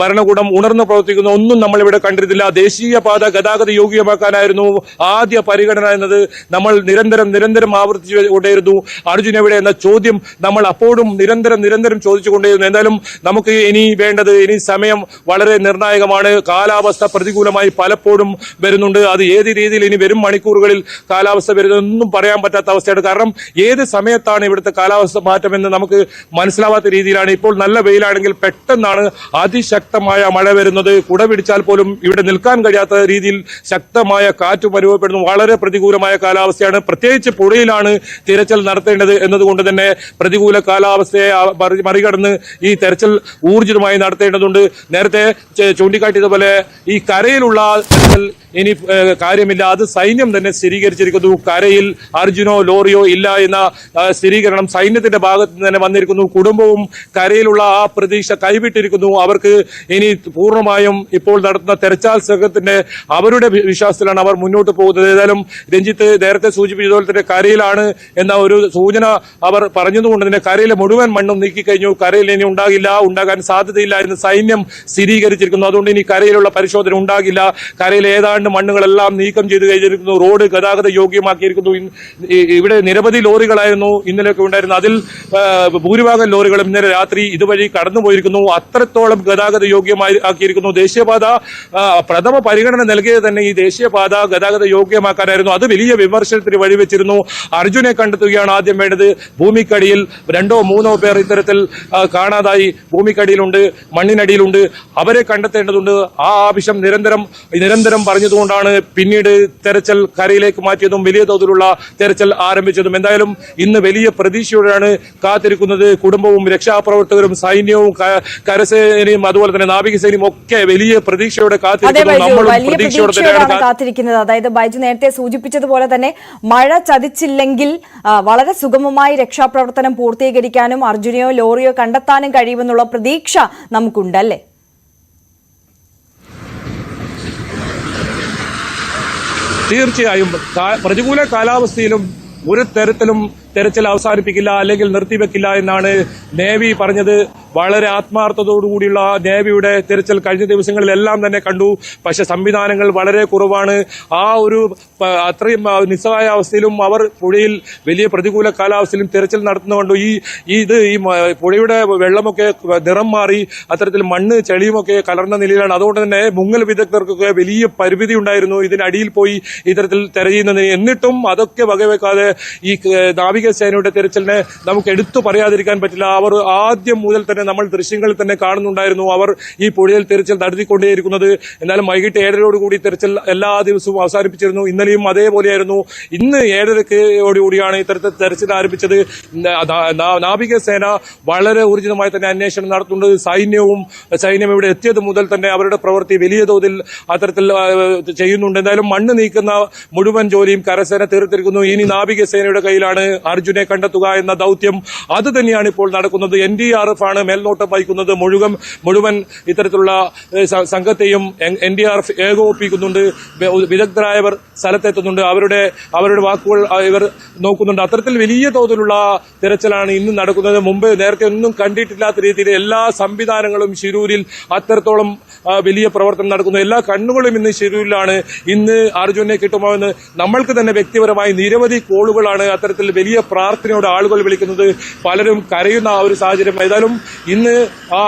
ഭരണകൂടം ഉണർന്ന് പ്രവർത്തിക്കുന്ന ഒന്നും നമ്മളിവിടെ കണ്ടിരുന്നില്ല. ദേശീയപാത ഗതാഗത യോഗ്യമാക്കാനായിരുന്നു ആദ്യ പരിഗണന എന്നത് നമ്മൾ നിരന്തരം ആവർത്തിച്ചുകൊണ്ടേയിരുന്നു. അർജുൻ എവിടെ എന്ന ചോദ്യം നമ്മൾ അപ്പോഴും നിരന്തരം ചോദിച്ചുകൊണ്ടേയിരുന്നു. എന്തായാലും നമുക്ക് ഇനി വേണ്ടത്, ഇനി സമയം വളരെ നിർണായകമാണ്. കാലാവസ്ഥ പ്രതികൂലമായി പലപ്പോഴും വരുന്നുണ്ട്. അത് ഏത് രീതിയിൽ ഇനി വരും മണിക്കൂറുകളിൽ കാലാവസ്ഥ വരുന്നതൊന്നും പറയാൻ പറ്റാത്ത അവസ്ഥയാണ്. കാരണം ഏത് സമയത്താണ് ഇവിടുത്തെ കാലാവസ്ഥ മാറ്റമെന്ന് നമുക്ക് മനസ്സിലാവാത്ത രീതിയിലാണ്. ഇപ്പോൾ നല്ല വെയിലാണെങ്കിൽ പെട്ടെന്നാണ് അതിശക്തമായ മഴ വരുന്നത്. പിടിച്ചാൽ പോലും ഇവിടെ നിൽക്കാൻ കഴിയാത്ത രീതിയിൽ ശക്തമായ കാറ്റും അനുഭവപ്പെടുന്നു. വളരെ പ്രതികൂലമായ കാലാവസ്ഥയാണ്. പ്രത്യേകിച്ച് പുഴയിലാണ് തിരച്ചിൽ നടത്തേണ്ടത് എന്നതുകൊണ്ട് തന്നെ പ്രതികൂല കാലാവസ്ഥയെ മറികടന്ന് ഈ തെരച്ചിൽ ഊർജിതമായി നടത്തേണ്ടതുണ്ട്. നേരത്തെ ചൂണ്ടിക്കാട്ടിയതുപോലെ ഈ കരയിലുള്ള തെരച്ചിൽ ഇനി കാര്യമില്ല, അത് സൈന്യം തന്നെ സ്ഥിരീകരിച്ചിരിക്കുന്നു. കരയിൽ അർജുനോ ലോറിയോ ഇല്ല എന്ന സ്ഥിരീകരണം സൈന്യത്തിന്റെ ഭാഗത്ത് നിന്ന് തന്നെ വന്നിരിക്കുന്നു. കുടുംബവും കരയിലുള്ള ആ പ്രതീക്ഷ കൈവിട്ടിരിക്കുന്നു. അവർക്ക് ഇനി പൂർണ്ണമായും ഇപ്പോൾ നടത്തുന്ന തെരച്ചിൽ സംഘത്തിന്റെ അവരുടെ വിശ്വാസത്തിലാണ് അവർ മുന്നോട്ട് പോകുന്നത്. ഏതായാലും രഞ്ജിത്ത് നേരത്തെ സൂചിപ്പിച്ചതുപോലെ തന്നെ കരയിലാണ് എന്ന ഒരു സൂചന അവർ പറഞ്ഞതുകൊണ്ട് തന്നെ കരയിലെ മുഴുവൻ മണ്ണും നീക്കിക്കഴിഞ്ഞു. കരയിൽ ഇനി ഉണ്ടാകാൻ സാധ്യതയില്ല എന്ന് സൈന്യം സ്ഥിരീകരിച്ചിരിക്കുന്നു. അതുകൊണ്ട് ഇനി കരയിലുള്ള പരിശോധന ഉണ്ടാകില്ല. കരയിലെ ഏതാണ്ട് മണ്ണുകളെല്ലാം നീക്കം ചെയ്ത് കഴിഞ്ഞിരിക്കുന്നു. റോഡ് ഗതാഗത യോഗ്യമാക്കിയിരിക്കുന്നു. ഇവിടെ നിരവധി ലോറികളായിരുന്നു ഇന്നലെയൊക്കെ ഉണ്ടായിരുന്നു. അതിൽ ഭൂരിഭാഗം ലോറികളും ഇന്നലെ രാത്രി ഇതുവഴി കടന്നുപോയിരിക്കുന്നു. അത്രത്തോളം ഗതാഗത യോഗ്യമാക്കിയിരിക്കുന്നു. ദേശീയപാത പ്രഥമ പരിഗണന നൽകിയത് തന്നെ ഈ ദേശീയപാത ഗതാഗത യോഗ്യമാക്കാനായിരുന്നു. അത് വലിയ വിമർശനത്തിന് വഴിവെച്ചിരുന്നു. അർജുനെ കണ്ടെത്തുകയാണ് ആദ്യം വേണ്ടത്. ഭൂമിക്കടിയിൽ 2-3 പേർ ഇത്തരത്തിൽ കാണാതായി ഭൂമിക്കടിയിലുണ്ട്, മണ്ണിനടിയിലുണ്ട്. അവരെ കണ്ടെത്തേണ്ടതുണ്ട്. ആ ആവശ്യം നിരന്തരം പറഞ്ഞതുകൊണ്ടാണ് പിന്നീട് തെരച്ചിൽ കരയിലേക്ക് മാറ്റിയതും വലിയ തോതിലുള്ള തെരച്ചിൽ ആരംഭിച്ചതും. എന്തായാലും ഇന്ന് വലിയ പ്രതീക്ഷയോടെയാണ് കാത്തിരിക്കുന്നത്. കുടുംബവും രക്ഷാപ്രവർത്തകരും സൈന്യവും കരസേനയും അതുപോലെ തന്നെ നാവികസേനയും ഒക്കെ വലിയ പ്രതീക്ഷയോടെ കാത്തിരിക്കുന്നത്. അതായത് ബൈജു നേരത്തെ സൂചിപ്പിച്ചതുപോലെ തന്നെ മഴ ചതിച്ചില്ലെങ്കിൽ വളരെ സുഗമമായി രക്ഷാപ്രവർത്തനം പൂർത്തീകരിക്കാനും അർജുനെയോ ലോറിയോ കണ്ടെത്താനും കഴിയുമെന്നുള്ള പ്രതീക്ഷ നമുക്കുണ്ടല്ലേ? തീർച്ചയായും പ്രതികൂല കാലാവസ്ഥയിലും ഒരു തരത്തിലും തെരച്ചിൽ അവസാനിപ്പിക്കില്ല അല്ലെങ്കിൽ നിർത്തിവെക്കില്ല എന്നാണ് നേവി പറഞ്ഞത്. വളരെ ആത്മാർത്ഥതയോടുകൂടിയുള്ള നേവിയുടെ തെരച്ചിൽ കഴിഞ്ഞ ദിവസങ്ങളിലെല്ലാം തന്നെ കണ്ടു. പക്ഷെ സംവിധാനങ്ങൾ വളരെ കുറവാണ്. ആ ഒരു അത്രയും നിസ്സഹായ അവസ്ഥയിലും അവർ പുഴയിൽ വലിയ പ്രതികൂല കാലാവസ്ഥയിലും തെരച്ചിൽ നടത്തുന്നുകൊണ്ട് ഈ പുഴയുടെ വെള്ളമൊക്കെ നിറം മാറി അത്തരത്തിൽ മണ്ണ് ചെളിയുമൊക്കെ കലർന്ന നിലയിലാണ്. അതുകൊണ്ട് തന്നെ മുങ്ങൽ വിദഗ്ധർക്കൊക്കെ വലിയ പരിമിതി ഉണ്ടായിരുന്നു ഇതിനടിയിൽ പോയി ഇത്തരത്തിൽ തെരയുന്നതിന്. എന്നിട്ടും അതൊക്കെ വകവെക്കാതെ ഈ നാവികസേനയുടെ തെരച്ചിലിനെ നമുക്ക് എടുത്തു പറയാതിരിക്കാൻ പറ്റില്ല. അവർ ആദ്യം മുതൽ തന്നെ നമ്മൾ ദൃശ്യങ്ങളിൽ തന്നെ കാണുന്നുണ്ടായിരുന്നു അവർ ഈ പുഴയിൽ തെരച്ചിൽ നടത്തിക്കൊണ്ടേയിരിക്കുന്നത്. എന്നാലും വൈകിട്ട് 7:30 തെരച്ചിൽ എല്ലാ ദിവസവും അവസാനിപ്പിച്ചിരുന്നു. ഇന്നലെയും അതേപോലെയായിരുന്നു. ഇന്ന് 7:30 ഇത്തരത്തിൽ തെരച്ചിൽ ആരംഭിച്ചത്. നാവികസേന വളരെ ഊർജിതമായി തന്നെ അന്വേഷണം നടത്തുന്നുണ്ട്. സൈന്യം ഇവിടെ എത്തിയത് മുതൽ തന്നെ അവരുടെ പ്രവൃത്തി വലിയ തോതിൽ അത്തരത്തിൽ ചെയ്യുന്നുണ്ട്. എന്തായാലും മണ്ണ് നീക്കുന്ന മുഴുവൻ ജോലിയും കരസേന തീർത്തിരിക്കുന്നു. ഇനി നാവികസേനയുടെ കയ്യിലാണ് അർജുനെ കണ്ടെത്തുക എന്ന ദൌത്യം. അത് തന്നെയാണ് ഇപ്പോൾ നടക്കുന്നത്. NDRF ആണ് മേൽനോട്ടം വഹിക്കുന്നത്. മുഴുവൻ ഇത്തരത്തിലുള്ള സംഘത്തെയും NDRF ഏകോപിപ്പിക്കുന്നുണ്ട്. വിദഗ്ധരായവർ സ്ഥലത്തെത്തുന്നുണ്ട്. അവരുടെ വാക്കുകൾ ഇവർ നോക്കുന്നുണ്ട്. അത്തരത്തിൽ വലിയ തോതിലുള്ള തിരച്ചിലാണ് ഇന്ന് നടക്കുന്നത്. മുമ്പ് നേരത്തെ ഒന്നും കണ്ടിട്ടില്ലാത്ത രീതിയിൽ എല്ലാ സംവിധാനങ്ങളും ശിരൂരിൽ അത്തരത്തോളം വലിയ പ്രവർത്തനം നടക്കുന്നു. എല്ലാ കണ്ണുകളും ഇന്ന് ശിരൂരിലാണ്. ഇന്ന് അർജുനെ കിട്ടുമോ എന്ന് നമ്മൾക്ക് തന്നെ വ്യക്തിപരമായി നിരവധി കോളുകളാണ് അത്തരത്തിൽ വലിയ പ്രാർത്ഥനയോടെ ആളുകൾ വിളിക്കുന്നത്. പലരും കരയുന്ന ആ ഒരു സാഹചര്യം. ഏതായാലും ഇന്ന് ആ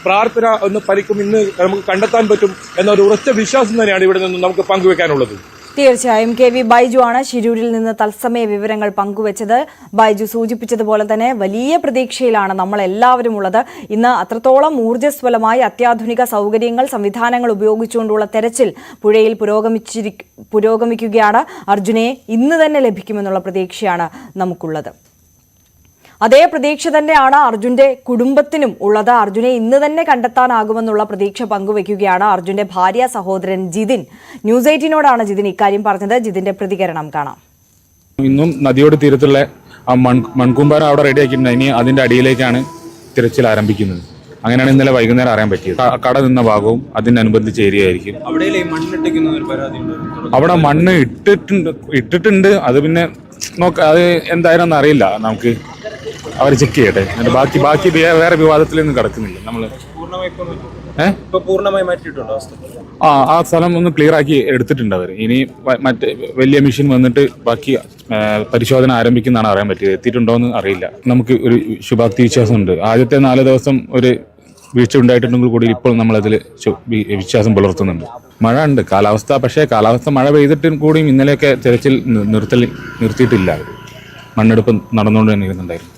പ്രാർത്ഥന ഒന്ന് ഫലിക്കും, ഇന്ന് നമുക്ക് കണ്ടെത്താൻ പറ്റും എന്നൊരു ഉറച്ച വിശ്വാസം തന്നെയാണ് ഇവിടെ നിന്ന് നമുക്ക് പങ്കുവെക്കാനുള്ളത്. തീർച്ചയായും KV ബൈജു ആണ് ശിരൂരിൽ നിന്ന് തത്സമയ വിവരങ്ങൾ പങ്കുവച്ചത്. ബൈജു സൂചിപ്പിച്ചതുപോലെ തന്നെ വലിയ പ്രതീക്ഷയിലാണ് നമ്മൾ എല്ലാവരും ഉള്ളത്. ഇന്ന് അത്രത്തോളം ഊർജ്ജസ്വലമായി അത്യാധുനിക സൗകര്യങ്ങൾ സംവിധാനങ്ങൾ ഉപയോഗിച്ചുകൊണ്ടുള്ള തെരച്ചിൽ പുഴയിൽ പുരോഗമിക്കുകയാണ്. അർജുനെ ഇന്ന് തന്നെ ലഭിക്കുമെന്നുള്ള പ്രതീക്ഷയാണ് നമുക്കുള്ളത്. അതേ പ്രതീക്ഷ തന്നെയാണ് അർജുന്റെ കുടുംബത്തിനും ഉള്ളത്. അർജുനെ ഇന്ന് തന്നെ കണ്ടെത്താനാകുമെന്നുള്ള പ്രതീക്ഷ പങ്കുവയ്ക്കുകയാണ് അർജുന്റെ ഭാര്യ സഹോദരൻ ജിതിൻ. ന്യൂസ് 18നോടാണ് ജിതിൻ ഇക്കാര്യം പറഞ്ഞത്. ജിതിന്റെ പ്രതികരണം കാണാം. ഇന്നും നദിയോട് തീരത്തുള്ള മൺകൂമ്പാരം അവിടെ റെഡിയാക്കിയിട്ടുണ്ട്. ഇനി അതിന്റെ അടിയിലേക്കാണ് തിരച്ചിൽ ആരംഭിക്കുന്നത്. അങ്ങനെയാണ് ഇന്നലെ വൈകുന്നേരം അറിയാൻ പറ്റിയത്. കട നിന്ന ഭാഗവും അതിനനുബന്ധിച്ച ഏരിയ ആയിരിക്കും. അവിടെ മണ്ണ് ഇട്ടിട്ടുണ്ട്. അത് പിന്നെ അത് എന്തായാലും അറിയില്ല. നമുക്ക് അവർ ചെക്ക് ചെയ്യട്ടെ. ബാക്കി വേറെ വിവാദത്തിലൊന്നും കിടക്കുന്നില്ല. നമ്മള് ആ സ്ഥലം ഒന്ന് ക്ലിയർ ആക്കി എടുത്തിട്ടുണ്ട് അവർ. ഇനി മറ്റേ വലിയ മെഷീൻ വന്നിട്ട് ബാക്കി പരിശോധന ആരംഭിക്കുന്നതാണ് അറിയാൻ പറ്റിയത്. എത്തിയിട്ടുണ്ടോ എന്ന് അറിയില്ല. നമുക്ക് ഒരു ശുഭാപ്തി വിശ്വാസമുണ്ട്. ആദ്യത്തെ 4 ദിവസം ഒരു വീഴ്ച ഉണ്ടായിട്ടുണ്ടെങ്കിൽ കൂടി ഇപ്പോൾ നമ്മളതിൽ വിശ്വാസം പുലർത്തുന്നുണ്ട്. മഴ ഉണ്ട്, കാലാവസ്ഥ മഴ പെയ്തിട്ടും കൂടിയും ഇന്നലെയൊക്കെ തിരച്ചിൽ നിർത്തിയിട്ടില്ല. മണ്ണെടുപ്പ് നടന്നുകൊണ്ട് തന്നെ ഇരുന്നുണ്ടായിരുന്നു.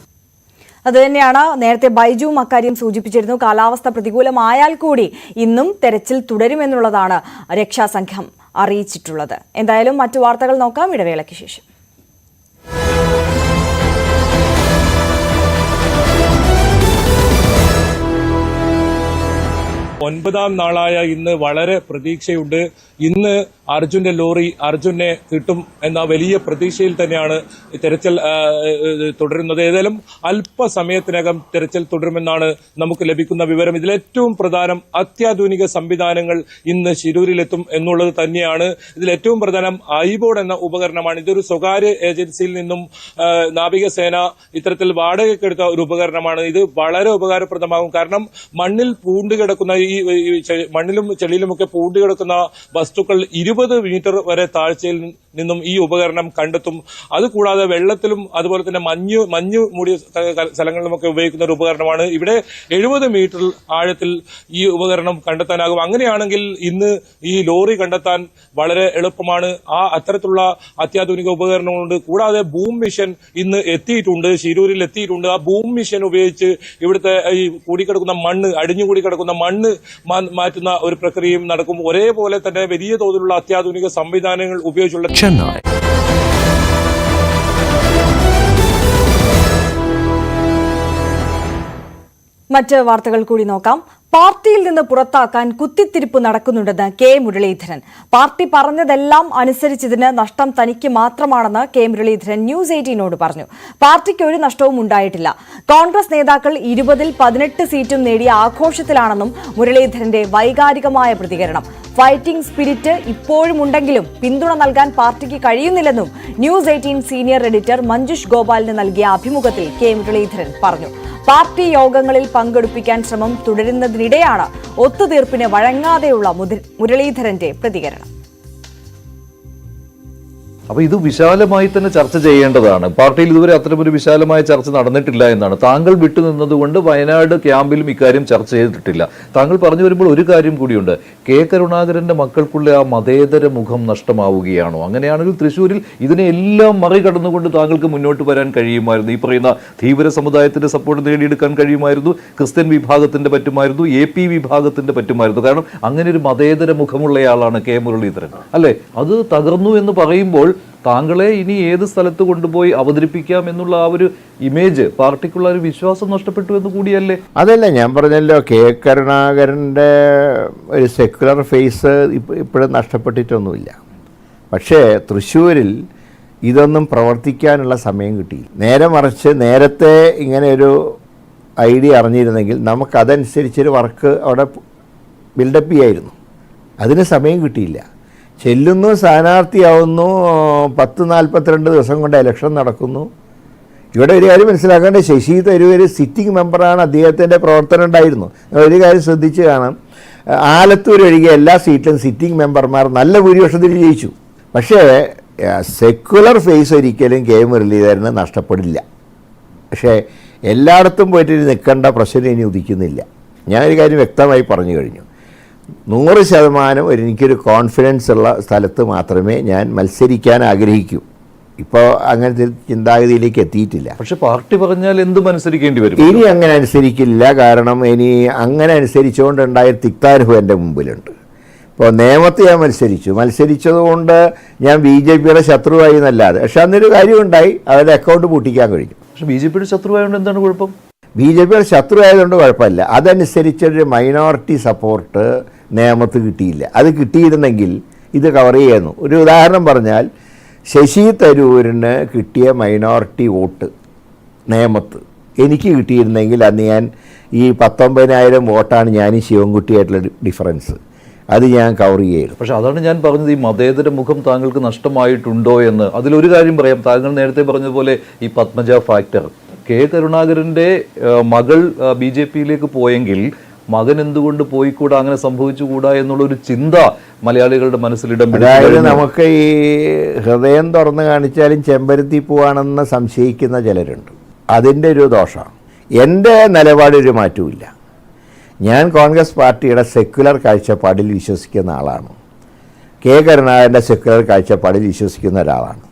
അതുതന്നെയാണ് നേരത്തെ ബൈജുവും അക്കാര്യം സൂചിപ്പിച്ചിരുന്നു. കാലാവസ്ഥ പ്രതികൂലമായാൽ കൂടി ഇന്നും തെരച്ചിൽ തുടരുമെന്നുള്ളതാണ് രക്ഷാസംഘം അറിയിച്ചിട്ടുള്ളത്. എന്തായാലും മറ്റു വാർത്തകൾ നോക്കാം ഇടവേളയ്ക്ക് ശേഷം. ഒൻപതാം നാളായ ഇന്ന് വളരെ പ്രതീക്ഷയുണ്ട്. ഇന്ന് അർജുന്റെ ലോറി അർജുനെ കിട്ടും എന്ന വലിയ പ്രതീക്ഷയിൽ തന്നെയാണ് തെരച്ചിൽ തുടരുന്നത്. ഏതായാലും അല്പസമയത്തിനകം തെരച്ചിൽ തുടരുമെന്നാണ് നമുക്ക് ലഭിക്കുന്ന വിവരം. ഇതിലേറ്റവും പ്രധാനം അത്യാധുനിക സംവിധാനങ്ങൾ ഇന്ന് ശിരൂരിലെത്തും എന്നുള്ളത് തന്നെയാണ്. ഇതിലേറ്റവും പ്രധാനം ഐബോർഡ് എന്ന ഉപകരണമാണ്. ഇതൊരു സ്വകാര്യ ഏജൻസിയിൽ നിന്നും നാവികസേന ഇത്തരത്തിൽ വാടകയ്ക്കെടുത്ത ഒരു ഉപകരണമാണ്. ഇത് വളരെ ഉപകാരപ്രദമാകും. കാരണം മണ്ണിൽ പൂണ്ടുകിടക്കുന്ന ഈ മണ്ണിലും ചെളിയിലുമൊക്കെ പൂണ്ടുകിടക്കുന്ന വസ്തുക്കൾ 20 മീറ്റർ വരെ താഴ്ചയിൽ നിന്നും ഈ ഉപകരണം കണ്ടെത്തും. അതുകൂടാതെ വെള്ളത്തിലും അതുപോലെ തന്നെ മഞ്ഞ് മൂടിയ സ്ഥലങ്ങളിലുമൊക്കെ ഉപയോഗിക്കുന്ന ഒരു ഉപകരണമാണ്. ഇവിടെ 70 മീറ്റർ ആഴത്തിൽ ഈ ഉപകരണം കണ്ടെത്താനാകും. അങ്ങനെയാണെങ്കിൽ ഇന്ന് ഈ ലോറി കണ്ടെത്താൻ വളരെ എളുപ്പമാണ്. അത്തരത്തിലുള്ള അത്യാധുനിക ഉപകരണങ്ങളുണ്ട്. കൂടാതെ ബൂം മിഷൻ ഇന്ന് എത്തിയിട്ടുണ്ട്, ശിരൂരിൽ എത്തിയിട്ടുണ്ട്. ആ ബൂം മിഷൻ ഉപയോഗിച്ച് ഇവിടുത്തെ ഈ കൂടിക്കിടക്കുന്ന മണ്ണ്, അടിഞ്ഞുകൂടി കിടക്കുന്ന മണ്ണ് മാറ്റുന്ന ഒരു പ്രക്രിയയും നടക്കും. ഒരേപോലെ തന്നെ വലിയ തോതിലുള്ള അത്യാധുനിക സംവിധാനങ്ങൾ ഉപയോഗിച്ചുള്ള ചെന്നൈ. മറ്റ് വാർത്തകൾ കൂടി നോക്കാം. പാർട്ടിയിൽ നിന്ന് പുറത്താക്കാൻ കുത്തിത്തിരിപ്പ് നടക്കുന്നുണ്ടെന്ന് കെ മുരളീധരൻ. പാർട്ടി പറഞ്ഞതെല്ലാം അനുസരിച്ചതിന് നഷ്ടം തനിക്ക് മാത്രമാണെന്ന് കെ മുരളീധരൻ ന്യൂസ് 18നോട് പറഞ്ഞു. പാർട്ടിക്ക് ഒരു നഷ്ടവും ഉണ്ടായിട്ടില്ല. കോൺഗ്രസ് നേതാക്കൾ 20ൽ 18 സീറ്റും നേടിയ ആഘോഷത്തിലാണെന്നും മുരളീധരന്റെ വൈകാരികമായ പ്രതികരണം. ഫൈറ്റിംഗ് സ്പിരിറ്റ് ഇപ്പോഴും ഉണ്ടെങ്കിലും പിന്തുണ നൽകാൻ പാർട്ടിക്ക് കഴിയുന്നില്ലെന്നും ന്യൂസ് 18 സീനിയർ എഡിറ്റർ മഞ്ജുഷ് ഗോപാലിന് നൽകിയ അഭിമുഖത്തിൽ കെ മുരളീധരൻ പറഞ്ഞു. പാർട്ടി യോഗങ്ങളിൽ പങ്കെടുപ്പിക്കാൻ ശ്രമം തുടരുന്നതിനിടെയാണ് ഒത്തുതീർപ്പിന് വഴങ്ങാതെയുള്ള മുരളീധരന്റെ പ്രതികരണം. അപ്പോൾ ഇത് വിശാലമായി തന്നെ ചർച്ച ചെയ്യേണ്ടതാണ്. പാർട്ടിയിൽ ഇതുവരെ അത്തരമൊരു വിശാലമായ ചർച്ച നടന്നിട്ടില്ല എന്നാണ്. താങ്കൾ വിട്ടുനിന്നതുകൊണ്ട് വയനാട് ക്യാമ്പിലും ഇക്കാര്യം ചർച്ച ചെയ്തിട്ടില്ല. താങ്കൾ പറഞ്ഞു വരുമ്പോൾ ഒരു കാര്യം കൂടിയുണ്ട്. കെ കരുണാകരന്റെ മക്കൾക്കുള്ള ആ മതേതര മുഖം നഷ്ടമാവുകയാണോ? അങ്ങനെയാണെങ്കിൽ തൃശ്ശൂരിൽ ഇതിനെല്ലാം മറികടന്നുകൊണ്ട് താങ്കൾക്ക് മുന്നോട്ട് വരാൻ കഴിയുമായിരുന്നു. ഈ പറയുന്ന ധീവര സമുദായത്തിന്റെ സപ്പോർട്ട് നേടിയെടുക്കാൻ കഴിയുമായിരുന്നു. ക്രിസ്ത്യൻ വിഭാഗത്തിന്റെ പറ്റുമായിരുന്നു, AP വിഭാഗത്തിന്റെ പറ്റുമായിരുന്നു. കാരണം അങ്ങനെ ഒരു മതേതര മുഖമുള്ളയാളാണ് കെ മുരളീധരൻ, അല്ലേ? അത് തകർന്നു എന്ന് പറയുമ്പോൾ താങ്കളെ ഇനി ഏത് സ്ഥലത്ത് കൊണ്ടുപോയി അവതരിപ്പിക്കാം എന്നുള്ള ആ ഒരു ഇമേജ്, പാർട്ടിക്കുള്ള ഒരു വിശ്വാസം നഷ്ടപ്പെട്ടു എന്ന് കൂടിയല്ലേ? അതല്ല, ഞാൻ പറഞ്ഞല്ലോ, കെ കരുണാകരൻ്റെ ഒരു സെക്യുലർ ഫേസ് ഇപ്പോഴും നഷ്ടപ്പെട്ടിട്ടൊന്നുമില്ല. പക്ഷേ തൃശ്ശൂരിൽ ഇതൊന്നും പ്രവർത്തിക്കാനുള്ള സമയം കിട്ടിയില്ല. നേരെ മറിച്ച് നേരത്തെ ഇങ്ങനെ ഒരു ഐഡിയ അറിഞ്ഞിരുന്നെങ്കിൽ നമുക്കതനുസരിച്ചൊരു വർക്ക് അവിടെ ബിൽഡപ്പ് ചെയ്യായിരുന്നു. അതിന് സമയം കിട്ടിയില്ല. ചെല്ലുന്നു, സ്ഥാനാർത്ഥിയാവുന്നു, 10-42 ദിവസം കൊണ്ട് ഇലക്ഷൻ നടക്കുന്നു. ഇവിടെ ഒരു കാര്യം മനസ്സിലാക്കേണ്ട, ശശി തരൂർ സിറ്റിംഗ് മെമ്പറാണ്. അദ്ദേഹത്തിൻ്റെ പ്രവർത്തനം ഉണ്ടായിരുന്നു. ഒരു കാര്യം ശ്രദ്ധിച്ച് കാണാം, ആലത്തൂർ ഒഴികെ എല്ലാ സീറ്റിലും സിറ്റിംഗ് മെമ്പർമാർ നല്ല ഭൂരിപക്ഷത്തിൽ ജയിച്ചു. പക്ഷേ സെക്യുലർ ഫേസ് ഒരിക്കലും കെ മുരളീധരന് നഷ്ടപ്പെടില്ല. പക്ഷേ എല്ലായിടത്തും പോയിട്ട് നിൽക്കേണ്ട പ്രശ്നം ഇനി ഉദിക്കുന്നില്ല. ഞാനൊരു കാര്യം വ്യക്തമായി പറഞ്ഞു കഴിഞ്ഞു. 100% എനിക്കൊരു കോൺഫിഡൻസ് ഉള്ള സ്ഥലത്ത് മാത്രമേ ഞാൻ മത്സരിക്കാൻ ആഗ്രഹിക്കൂ. ഇപ്പോൾ അങ്ങനത്തെ ചിന്താഗതിയിലേക്ക് എത്തിയിട്ടില്ല. പക്ഷെ പാർട്ടി പറഞ്ഞാൽ എന്തും അനുസരിക്കേണ്ടി വരും. ഇനി അങ്ങനെ അനുസരിക്കില്ല. കാരണം ഇനി അങ്ങനെ അനുസരിച്ചുകൊണ്ടുണ്ടായ തിക്താനുഭവം എൻ്റെ മുമ്പിലുണ്ട്. ഇപ്പോൾ നേമത്ത് ഞാൻ മത്സരിച്ചതുകൊണ്ട് ഞാൻ BJPയുടെ ശത്രുവായി എന്നല്ലാതെ. പക്ഷെ അന്നൊരു കാര്യമുണ്ടായി, അവരുടെ അക്കൗണ്ട് പൂട്ടിക്കാൻ കഴിഞ്ഞു. പക്ഷെ BJPയുടെ ശത്രുവായതുകൊണ്ട് എന്താണ് കുഴപ്പം? BJPയുടെ ശത്രുവായതുകൊണ്ട് കുഴപ്പമില്ല. അതനുസരിച്ചൊരു മൈനോറിറ്റി സപ്പോർട്ട് നേമത്ത് കിട്ടിയില്ല. അത് കിട്ടിയിരുന്നെങ്കിൽ ഇത് കവർ ചെയ്യുന്നു. ഒരു ഉദാഹരണം പറഞ്ഞാൽ, ശശി തരൂരിന് കിട്ടിയ മൈനോറിറ്റി വോട്ട് നേമത്ത് എനിക്ക് കിട്ടിയിരുന്നെങ്കിൽ അന്ന് ഞാൻ ഈ 19,000 വോട്ടാണ് ഞാൻ ശിവൻകുട്ടിയായിട്ടുള്ള ഡിഫറൻസ്, അത് ഞാൻ കവർ ചെയ്യുന്നു. പക്ഷെ അതാണ് ഞാൻ പറഞ്ഞത്, ഈ മതേതര മുഖം താങ്കൾക്ക് നഷ്ടമായിട്ടുണ്ടോ എന്ന്. അതിലൊരു കാര്യം പറയാം. താങ്കൾ നേരത്തെ പറഞ്ഞതുപോലെ ഈ പത്മജ ഫാക്ടർ, കെ കരുണാകരന്റെ മകൾ BJPയിലേക്ക് പോയെങ്കിൽ മകൻ എന്തുകൊണ്ട് പോയിക്കൂടാ, അങ്ങനെ സംഭവിച്ചുകൂടാ എന്നുള്ളൊരു ചിന്ത മലയാളികളുടെ മനസ്സിലിടം പിടിച്ചു. അതായത് നമുക്ക് ഈ ഹൃദയം തുറന്ന് കാണിച്ചാലും ചെമ്പരത്തി പൂവാണെന്ന് സംശയിക്കുന്ന ചിലരുണ്ട്. അതിൻ്റെ ഒരു ദോഷമാണ്. എൻ്റെ നിലപാടൊരു മാറ്റമില്ല. ഞാൻ കോൺഗ്രസ് പാർട്ടിയുടെ സെക്യുലർ കാഴ്ചപ്പാടിൽ വിശ്വസിക്കുന്ന ആളാണ്. കെ കരുണാകരൻ്റെ സെക്യുലർ കാഴ്ചപ്പാടിൽ വിശ്വസിക്കുന്ന ഒരാളാണ്.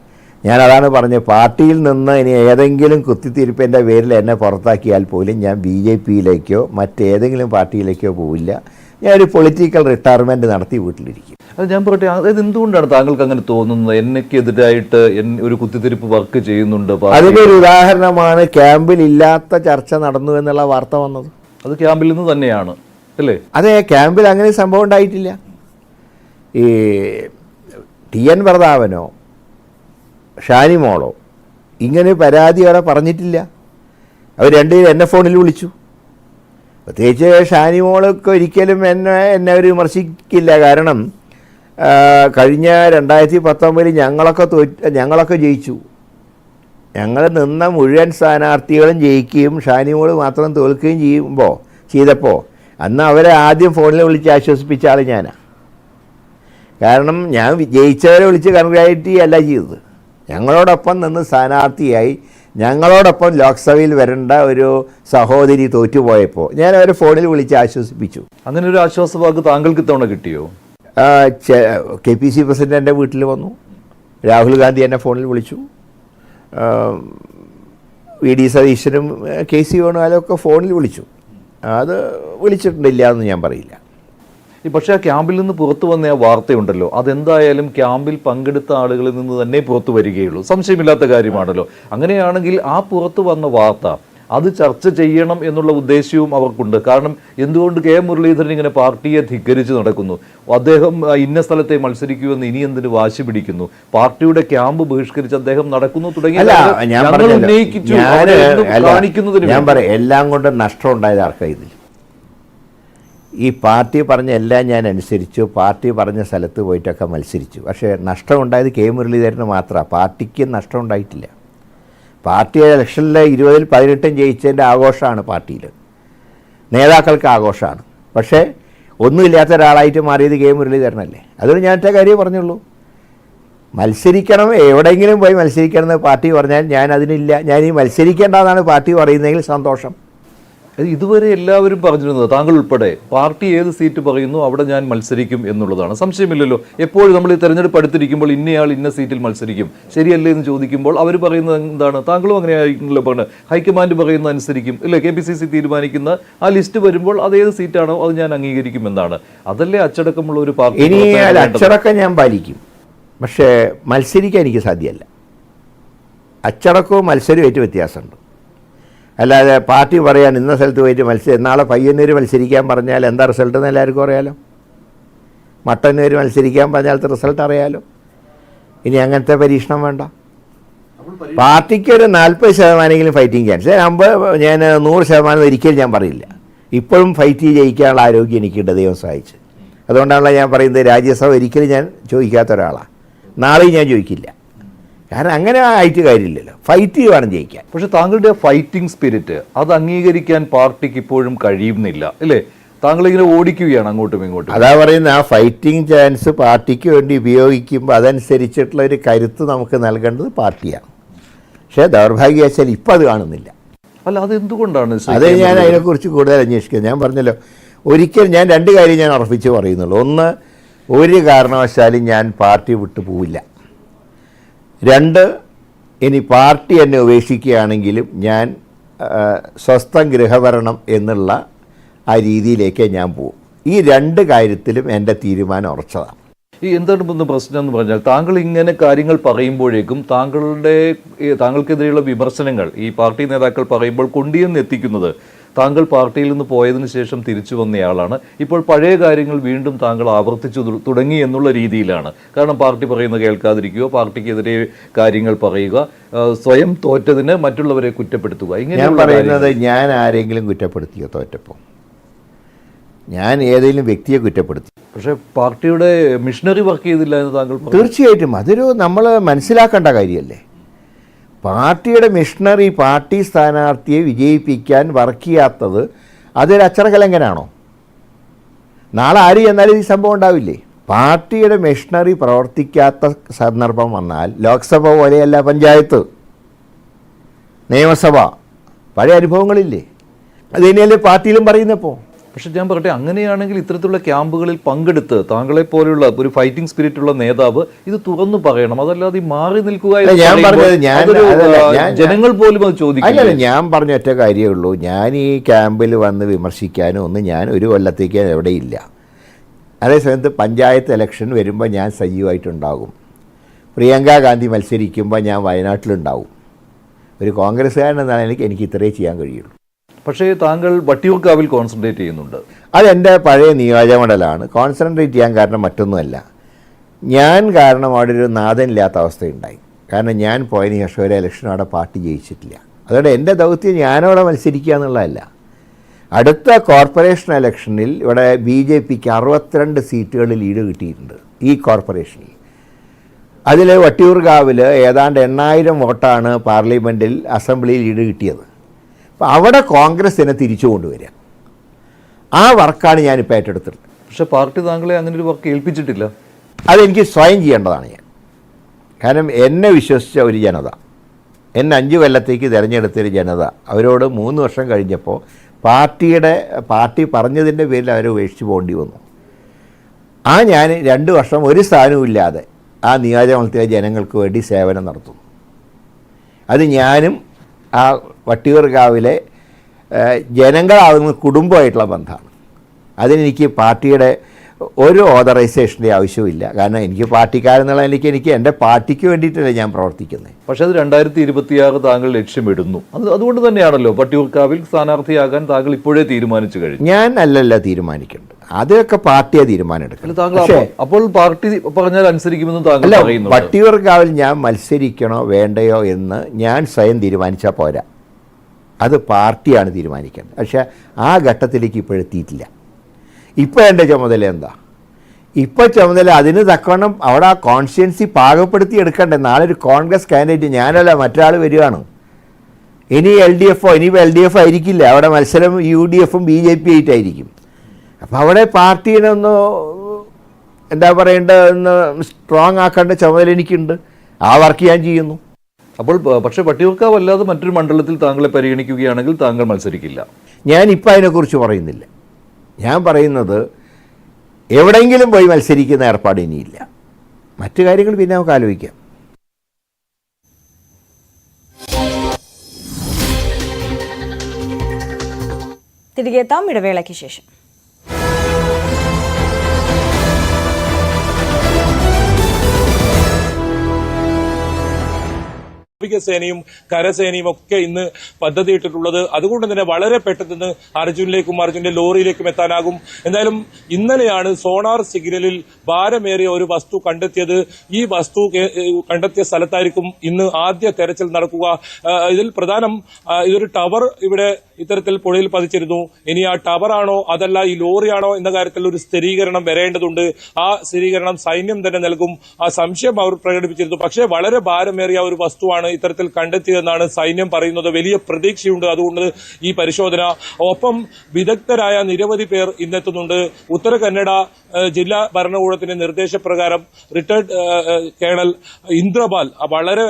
ഞാനതാണ് പറഞ്ഞത്, പാർട്ടിയിൽ നിന്ന് ഇനി ഏതെങ്കിലും കുത്തിത്തിരിപ്പിൻ്റെ പേരിൽ എന്നെ പുറത്താക്കിയാൽ പോലും ഞാൻ BJPയിലേക്കോ മറ്റേതെങ്കിലും പാർട്ടിയിലേക്കോ പോവില്ല. ഞാനൊരു പൊളിറ്റിക്കൽ റിട്ടയർമെൻറ്റ് നടത്തി വീട്ടിലിരിക്കും. അത് ഞാൻ പറയട്ടെ, അതായത് എന്തുകൊണ്ടാണ് താങ്കൾക്ക് അങ്ങനെ തോന്നുന്നത്? എന്നെക്കെതിരായിട്ട് ഒരു കുത്തിത്തിരിപ്പ് വർക്ക് ചെയ്യുന്നുണ്ട്? അതിൻ്റെ ഒരു ഉദാഹരണമാണ് ക്യാമ്പിൽ ഇല്ലാത്ത ചർച്ച നടന്നു എന്നുള്ള വാർത്ത വന്നത്. അത് ക്യാമ്പിൽ നിന്ന് തന്നെയാണ് അല്ലേ? അതെ, ക്യാമ്പിൽ അങ്ങനെ സംഭവം ഉണ്ടായിട്ടില്ല. ഈ TN പ്രതാപനോ ഷാനിമോളോ ഇങ്ങനെ പരാതി അവിടെ പറഞ്ഞിട്ടില്ല. അവർ രണ്ടുപേരും എന്നെ ഫോണിൽ വിളിച്ചു. പ്രത്യേകിച്ച് ഷാനിമോളൊക്കെ ഒരിക്കലും എന്നെ അവർ വിമർശിക്കില്ല. കാരണം കഴിഞ്ഞ 2019 ഞങ്ങളൊക്കെ ജയിച്ചു. ഞങ്ങൾ നിന്ന മുഴുവൻ സ്ഥാനാർത്ഥികളും ജയിക്കുകയും ഷാനിമോൾ മാത്രം തോൽക്കുകയും ചെയ്തപ്പോൾ അന്ന് അവരെ ആദ്യം ഫോണിൽ വിളിച്ച് ആശ്വസിപ്പിച്ച ആൾ ഞാനാണ്. കാരണം ഞാൻ ജയിച്ചവരെ വിളിച്ച് കൺഗ്രാറ്റുലേറ്റ് അല്ല ചെയ്തത്. ഞങ്ങളോടൊപ്പം നിന്ന് സ്ഥാനാർത്ഥിയായി ഞങ്ങളോടൊപ്പം ലോക്സഭയിൽ വരേണ്ട ഒരു സഹോദരി തോറ്റുപോയപ്പോൾ ഞാൻ അവരെ ഫോണിൽ വിളിച്ച് ആശ്വസിപ്പിച്ചു. അങ്ങനെ ഒരു ആശ്വാസവാക്ക് താങ്കൾക്ക് ഇത്തവണ കിട്ടിയോ? KPC പ്രസിഡന്റ് എൻ്റെ വീട്ടിൽ വന്നു. രാഹുൽ ഗാന്ധി എന്നെ ഫോണിൽ വിളിച്ചു. VD സതീശനും KC വേണുകാലൊക്കെ ഫോണിൽ വിളിച്ചു. അത് വിളിച്ചിട്ടില്ല എന്ന് ഞാൻ പറയില്ല. പക്ഷേ ആ ക്യാമ്പിൽ നിന്ന് പുറത്തു വന്ന ആ വാർത്തയുണ്ടല്ലോ, അതെന്തായാലും ക്യാമ്പിൽ പങ്കെടുത്ത ആളുകളിൽ നിന്ന് തന്നെ പുറത്തു വരികയുള്ളൂ, സംശയമില്ലാത്ത കാര്യമാണല്ലോ. അങ്ങനെയാണെങ്കിൽ ആ പുറത്തു വന്ന വാർത്ത അത് ചർച്ച ചെയ്യണം എന്നുള്ള ഉദ്ദേശ്യവും അവർക്കുണ്ട്. കാരണം എന്തുകൊണ്ട് K മുരളീധരൻ ഇങ്ങനെ പാർട്ടിയെ ധിക്കരിച്ച് നടക്കുന്നു? അദ്ദേഹം ഇന്ന സ്ഥലത്തെ മത്സരിക്കുമെന്ന് ഇനി എന്തിന് വാശി പിടിക്കുന്നു? പാർട്ടിയുടെ ക്യാമ്പ് ബഹിഷ്കരിച്ച് അദ്ദേഹം നടക്കുന്നു തുടങ്ങിയ ഞാൻ പറയാം, എല്ലാം കൊണ്ട് നഷ്ടം ഉണ്ടായത് ആർക്കാ? ഇതിൽ ഈ പാർട്ടി പറഞ്ഞ എല്ലാം ഞാൻ അനുസരിച്ചു. പാർട്ടി പറഞ്ഞ സ്ഥലത്ത് പോയിട്ടൊക്കെ മത്സരിച്ചു. പക്ഷേ നഷ്ടമുണ്ടായത് K മുരളീധരന് മാത്രമാണ്. പാർട്ടിക്ക് നഷ്ടം ഉണ്ടായിട്ടില്ല. പാർട്ടി ഇലക്ഷനിൽ 20-ൽ 18 ജയിച്ചതിൻ്റെ ആഘോഷമാണ് പാർട്ടിയിൽ, നേതാക്കൾക്ക് ആഘോഷമാണ്. പക്ഷേ ഒന്നുമില്ലാത്ത ഒരാളായിട്ട് മാറിയത് K മുരളീധരനല്ലേ. അതുകൊണ്ട് ഞാൻ ഒറ്റ കാര്യം പറഞ്ഞുള്ളൂ, മത്സരിക്കണം, എവിടെയെങ്കിലും പോയി മത്സരിക്കണം എന്ന് പാർട്ടി പറഞ്ഞാൽ ഞാൻ അതിനില്ല. ഞാൻ ഈ മത്സരിക്കേണ്ടതാണ് പാർട്ടി പറയുന്നതെങ്കിൽ സന്തോഷം. ഇതുവരെ എല്ലാവരും പറഞ്ഞിരുന്നത്, താങ്കൾ ഉൾപ്പെടെ, പാർട്ടി ഏത് സീറ്റ് പറയുന്നു അവിടെ ഞാൻ മത്സരിക്കും എന്നുള്ളതാണ്. സംശയമില്ലല്ലോ. എപ്പോഴും നമ്മൾ ഈ തെരഞ്ഞെടുപ്പ് അടുത്തിരിക്കുമ്പോൾ ഇന്നയാൾ ഇന്ന സീറ്റിൽ മത്സരിക്കും ശരിയല്ലേ എന്ന് ചോദിക്കുമ്പോൾ അവർ പറയുന്നത് എന്താണ്? താങ്കളും അങ്ങനെ ആയിരിക്കുമല്ലോ പറഞ്ഞത്, ഹൈക്കമാൻഡ് പറയുന്നത് അനുസരിക്കും ഇല്ലേ? KPCC തീരുമാനിക്കുന്ന ആ ലിസ്റ്റ് വരുമ്പോൾ അതേത് സീറ്റാണോ അത് ഞാൻ അംഗീകരിക്കും എന്നാണ്. അതല്ലേ അച്ചടക്കമുള്ള ഒരു പാർട്ടി? ഇനി അച്ചടക്കം ഞാൻ പാലിക്കും, പക്ഷേ മത്സരിക്കാൻ എനിക്ക് സാധ്യമല്ല. അച്ചടക്കവും മത്സരവും വ്യത്യാസമുണ്ട്. അല്ലാതെ പാർട്ടി പറയാൻ ഇന്ന സ്ഥലത്ത് പോയിട്ട് നാളെ പയ്യന്നൂർ മത്സരിക്കാൻ പറഞ്ഞാൽ എന്താ റിസൾട്ട് എന്ന് എല്ലാവർക്കും അറിയാലോ. മട്ടന്നൂർ മത്സരിക്കാൻ പറഞ്ഞാലത്തെ റിസൾട്ട് അറിയാലോ. ഇനി അങ്ങനത്തെ പരീക്ഷണം വേണ്ട. പാർട്ടിക്ക് ഒരു 40% ഫൈറ്റിംഗ് ചാൻസ്, ഞാൻ 100% ഒരിക്കലും ഞാൻ പറയില്ല. ഇപ്പോഴും ഫൈറ്റ് ജയിക്കാനുള്ള ആരോഗ്യം എനിക്കുണ്ട്, ദൈവം സഹായിച്ച്. അതുകൊണ്ടാണല്ലോ ഞാൻ പറയുന്നത്, രാജ്യസഭ ഒരിക്കലും ഞാൻ ചോദിക്കാത്ത ഒരാളാണ്. നാളെയും ഞാൻ ചോദിക്കില്ല. കാരണം അങ്ങനെ ആയിട്ട് കാര്യമില്ലല്ലോ, ഫൈറ്റ് വേണം ജയിക്കാൻ. പക്ഷെ താങ്കളുടെ ഫൈറ്റിംഗ് സ്പിരിറ്റ് അത് അംഗീകരിക്കാൻ പാർട്ടിക്ക് ഇപ്പോഴും കഴിയുന്നില്ല അല്ലേ? താങ്കളിങ്ങനെ ഓടിക്കുകയാണ് അങ്ങോട്ടും ഇങ്ങോട്ടും. അതാ പറയുന്നത്, ആ ഫൈറ്റിംഗ് ചാൻസ് പാർട്ടിക്ക് വേണ്ടി ഉപയോഗിക്കുമ്പോൾ അതനുസരിച്ചിട്ടുള്ള ഒരു കരുത്ത് നമുക്ക് നൽകേണ്ടത് പാർട്ടിയാണ്. പക്ഷേ ദൗർഭാഗ്യവശാൽ ഇപ്പം അത് കാണുന്നില്ല. അല്ല, അതെന്തുകൊണ്ടാണ്? അത് ഞാൻ അതിനെക്കുറിച്ച് കൂടുതൽ അന്വേഷിക്കുന്നത്. ഞാൻ പറഞ്ഞല്ലോ, ഒരിക്കലും ഞാൻ 2 കാര്യം ഞാൻ ഉറപ്പിച്ച് പറയുന്നുള്ളൂ. ഒന്ന്, ഒരു കാരണവശാലും ഞാൻ പാർട്ടി വിട്ടു പോവില്ല. 2, ഇനി പാർട്ടി എന്നെ ഉപേക്ഷിക്കുകയാണെങ്കിലും ഞാൻ സ്വസ്ഥം ഗൃഹഭരണം എന്നുള്ള ആ രീതിയിലേക്ക് ഞാൻ പോകും. ഈ 2 കാര്യത്തിലും എൻ്റെ തീരുമാനം ഉറച്ചതാണ്. ഈ എന്താണ് പ്രശ്നം എന്ന് പറഞ്ഞാൽ, താങ്കൾ ഇങ്ങനെ കാര്യങ്ങൾ പറയുമ്പോഴേക്കും താങ്കൾക്കെതിരെയുള്ള വിമർശനങ്ങൾ ഈ പാർട്ടി നേതാക്കൾ പറയുമ്പോൾ കൊണ്ടുവന്ന് എത്തിക്കുന്നത് താങ്കൾ പാർട്ടിയിൽ നിന്ന് പോയതിനു ശേഷം തിരിച്ചു വന്നയാളാണ്, ഇപ്പോൾ പഴയ കാര്യങ്ങൾ വീണ്ടും താങ്കൾ ആവർത്തിച്ചു തുടങ്ങി എന്നുള്ള രീതിയിലാണ്. കാരണം പാർട്ടി പറയുന്നത് കേൾക്കാതിരിക്കുക, പാർട്ടിക്കെതിരെ കാര്യങ്ങൾ പറയുക, സ്വയം തോറ്റതിന് മറ്റുള്ളവരെ കുറ്റപ്പെടുത്തുക. ഇങ്ങനെ ഞാൻ പറയുന്നത്, ഞാൻ ആരെങ്കിലും കുറ്റപ്പെടുത്തിയോ തോറ്റപ്പോൾ? ഞാൻ ഏതെങ്കിലും വ്യക്തിയെ കുറ്റപ്പെടുത്തി? പക്ഷേ പാർട്ടിയുടെ മിഷനറി വർക്ക് ചെയ്തില്ല എന്ന് താങ്കൾ പറഞ്ഞു. തീർച്ചയായിട്ടും അതൊരു നമ്മൾ മനസ്സിലാക്കേണ്ട കാര്യമല്ലേ. പാർട്ടിയുടെ മിഷണറി പാർട്ടി സ്ഥാനാർത്ഥിയെ വിജയിപ്പിക്കാൻ വർക്ക് ചെയ്യാത്തത് അതൊരു അച്ചടക്കലംഘനാണോ? നാളെ ആര് ചെന്നാലും ഈ സംഭവം ഉണ്ടാവില്ലേ? പാർട്ടിയുടെ മിഷണറി പ്രവർത്തിക്കാത്ത സന്ദർഭം വന്നാൽ ലോക്സഭ പോലെയല്ല പഞ്ചായത്ത്, നിയമസഭ, പഴയ അനുഭവങ്ങളില്ലേ? അത് തന്നെയല്ലേ പാർട്ടിയിലും പറയുന്നപ്പോൾ. പക്ഷെ ഞാൻ പറയട്ടെ, അങ്ങനെയാണെങ്കിൽ ഇത്തരത്തിലുള്ള ക്യാമ്പുകളിൽ പങ്കെടുത്ത് താങ്കളെ പോലെയുള്ള ഒരു ഫൈറ്റിംഗ് സ്പിരിറ്റ് ഉള്ള നേതാവ് ഇത് തുറന്നു പറയണം. അതല്ലാതെ ഈ മാറി നിൽക്കുക എന്ന് ഞാൻ പറയുമ്പോൾ പറഞ്ഞത് അതൊരു, ഞാൻ ജനങ്ങൾ പോലും അത് ചോദിക്കില്ല. അല്ലല്ല, ഞാൻ പറഞ്ഞ ഒറ്റ കാര്യമേ ഉള്ളൂ. ഞാൻ ഈ ക്യാമ്പിൽ വന്ന് വിമർശിക്കാനോ ഒന്നും ഞാൻ ഒരു കൊല്ലത്തേക്ക് എവിടെയില്ല. അതേസമയത്ത് പഞ്ചായത്ത് ഇലക്ഷൻ വരുമ്പോൾ ഞാൻ സജീവമായിട്ടുണ്ടാകും. പ്രിയങ്ക ഗാന്ധി മത്സരിക്കുമ്പോൾ ഞാൻ വയനാട്ടിലുണ്ടാവും. ഒരു കോൺഗ്രസ്സുകാരൻ എന്നാണ് എനിക്ക് ഇത്രയേ ചെയ്യാൻ കഴിയുള്ളൂ. പക്ഷേ താങ്കൾ വട്ടിയൂർക്കാവിൽ കോൺസെൻട്രേറ്റ് ചെയ്യുന്നുണ്ട്. അതെൻ്റെ പഴയ നിയോജകമണ്ഡലമാണ്. കോൺസെൻട്രേറ്റ് ചെയ്യാൻ കാരണം മറ്റൊന്നുമല്ല, ഞാൻ കാരണം അവിടെ ഒരു നാഥനില്ലാത്ത അവസ്ഥയുണ്ടായി. കാരണം ഞാൻ പോയതിന് ശേഷം ഒരു ഇലക്ഷൻ അവിടെ പാർട്ടി ജയിച്ചിട്ടില്ല. അതുകൊണ്ട് എൻ്റെ ദൗത്യം ഞാനവിടെ മത്സരിക്കുക എന്നുള്ളതല്ല. അടുത്ത കോർപ്പറേഷൻ ഇലക്ഷനിൽ ഇവിടെ BJPക്ക് 62 സീറ്റുകളിൽ ലീഡ് കിട്ടിയിട്ടുണ്ട് ഈ കോർപ്പറേഷനിൽ. അതിൽ വട്ടിയൂർക്കാവിൽ ഏതാണ്ട് 8000 വോട്ടാണ് പാർലമെൻറ്റിൽ അസംബ്ലിയിൽ ലീഡ് കിട്ടിയത്. അപ്പോൾ അവിടെ കോൺഗ്രസിനെ തിരിച്ചു കൊണ്ടുവരിക, ആ വർക്കാണ് ഞാനിപ്പോൾ ഏറ്റെടുത്തിട്ടുള്ളത്. പക്ഷേ പാർട്ടി താങ്കളെ അങ്ങനെ ഒരു വർക്ക് ഏൽപ്പിച്ചിട്ടില്ല. അതെനിക്ക് സ്വയം ചെയ്യേണ്ടതാണ് ഞാൻ. കാരണം എന്നെ വിശ്വസിച്ച ഒരു ജനത, എന്നെ 5 കൊല്ലത്തേക്ക് തിരഞ്ഞെടുത്തൊരു ജനത, അവരോട് 3 വർഷം കഴിഞ്ഞപ്പോൾ പാർട്ടി പറഞ്ഞതിൻ്റെ പേരിൽ അവരെ ഉപേക്ഷിച്ച് പോകേണ്ടി വന്നു. ഞാൻ 2 വർഷം ഒരു സ്ഥാനവും ഇല്ലാതെ ആ നിയോജകമണ്ഡലത്തിലെ ജനങ്ങൾക്ക് വേണ്ടി സേവനം നടത്തുന്നു. അത് ഞാനും ആ വട്ടിയൂർക്കാവിലെ ജനങ്ങളാവുന്ന കുടുംബമായിട്ടുള്ള ബന്ധമാണ്. അതിനെനിക്ക് പാർട്ടിയുടെ ഒരു ഓതറൈസേഷൻ്റെ ആവശ്യമില്ല. കാരണം എനിക്ക് പാർട്ടിക്കാരെന്നുള്ള എനിക്ക് എൻ്റെ പാർട്ടിക്ക് വേണ്ടിയിട്ടല്ല ഞാൻ പ്രവർത്തിക്കുന്നത്. പക്ഷേ അത് 2026 താങ്കൾ ലക്ഷ്യമിടുന്നു. അതുകൊണ്ട് തന്നെയാണല്ലോ വട്ടിയൂർക്കാവിൽ സ്ഥാനാർത്ഥിയാകാൻ താങ്കൾ ഇപ്പോഴേ തീരുമാനിച്ചു കഴിഞ്ഞു. ഞാൻ അല്ലല്ല തീരുമാനിക്കേണ്ടത്, അതൊക്കെ പാർട്ടിയെ തീരുമാനമെടുക്കണം. താങ്കൾ അപ്പോൾ പാർട്ടി പറഞ്ഞാൽ അനുസരിക്കുമെന്ന് താങ്കൾ പറയുന്നു. വട്ടിയൂർക്കാവിൽ ഞാൻ മത്സരിക്കണോ വേണ്ടയോ എന്ന് ഞാൻ സ്വയം തീരുമാനിച്ചാൽ പോരാ, അത് പാർട്ടിയാണ് തീരുമാനിക്കേണ്ടത്. പക്ഷേ ആ ഘട്ടത്തിലേക്ക് ഇപ്പോഴെത്തിയിട്ടില്ല. ഇപ്പോൾ എൻ്റെ ചുമതല എന്താ? ഇപ്പോൾ ചുമതല അതിന് തക്കവണ്ണം അവിടെ ആ കോൺസ്റ്റിറ്റ്യുവൻസി പാകപ്പെടുത്തി എടുക്കണ്ടേ. നാളെ ഒരു കോൺഗ്രസ് കാൻഡിഡേറ്റ് ഞാനല്ല മറ്റൊരാൾ വരികയാണ്. ഇനി ഇനിയിപ്പോൾ LDF ആയിരിക്കില്ല, അവിടെ മത്സരം UDFും BJP ആയിട്ടായിരിക്കും. അപ്പോൾ അവിടെ പാർട്ടീനെ ഒന്ന് എന്താ പറയേണ്ടതെന്ന് സ്ട്രോങ് ആക്കേണ്ട ചുമതല എനിക്കുണ്ട്. ആ വർക്ക് ഞാൻ ചെയ്യുന്നു. അപ്പോൾ പക്ഷേ വട്ടിയൂർക്കാവ് അല്ലാതെ മറ്റൊരു മണ്ഡലത്തിൽ താങ്കളെ പരിഗണിക്കുകയാണെങ്കിൽ താങ്കൾ മത്സരിക്കില്ല. ഞാനിപ്പോൾ അതിനെക്കുറിച്ച് പറയുന്നില്ല. ഞാൻ പറയുന്നത് എവിടെയെങ്കിലും പോയി മത്സരിക്കുന്ന ഏർപ്പാട് ഇനിയില്ല. മറ്റു കാര്യങ്ങൾ പിന്നെ നമുക്ക് ആലോചിക്കാം. തിരികെ എത്താം ഇടവേളയ്ക്ക് ശേഷം. സേനയും കരസേനയും ഒക്കെ ഇന്ന് പദ്ധതിയിട്ടിട്ടുള്ളത്. അതുകൊണ്ട് തന്നെ വളരെ പെട്ടെന്ന് അർജുനിലേക്കും അർജുന്റെ ലോറിയിലേക്കും എത്താനാകും. എന്തായാലും ഇന്നലെയാണ് സോണാർ സിഗ്നലിൽ ഭാരമേറിയ ഒരു വസ്തു കണ്ടെത്തിയത്. ഈ വസ്തു കണ്ടെത്തിയ സ്ഥലത്തായിരിക്കും ഇന്ന് ആദ്യ തെരച്ചിൽ നടക്കുക. ഇതിൽ പ്രധാനം ഇതൊരു ടവർ ഇവിടെ ഇത്തരത്തിൽ പുഴയിൽ പതിച്ചിരുന്നു. ഇനി ആ ടവറാണോ അതല്ല ഈ ലോറിയാണോ എന്ന കാര്യത്തിൽ ഒരു സ്ഥിരീകരണം വരേണ്ടതുണ്ട്. ആ സ്ഥിരീകരണം സൈന്യം തന്നെ നൽകും. ആ സംശയം അവർ പ്രകടിപ്പിച്ചിരുന്നു. പക്ഷേ വളരെ ഭാരമേറിയ ഒരു വസ്തുവാണ് ഇത്തരത്തിൽ കണ്ടെത്തിയതെന്നാണ് സൈന്യം പറയുന്നത്. വലിയ പ്രതീക്ഷയുണ്ട് അതുകൊണ്ട് ഈ പരിശോധന. ഒപ്പം വിദഗ്ധരായ നിരവധി പേർ ഇന്നെത്തുന്നുണ്ട്. ഉത്തര കന്നഡ ജില്ലാ ഭരണകൂടത്തിന്റെ നിർദ്ദേശപ്രകാരം റിട്ടയർഡ് കേണൽ ഇന്ദ്രപാൽ വളരെ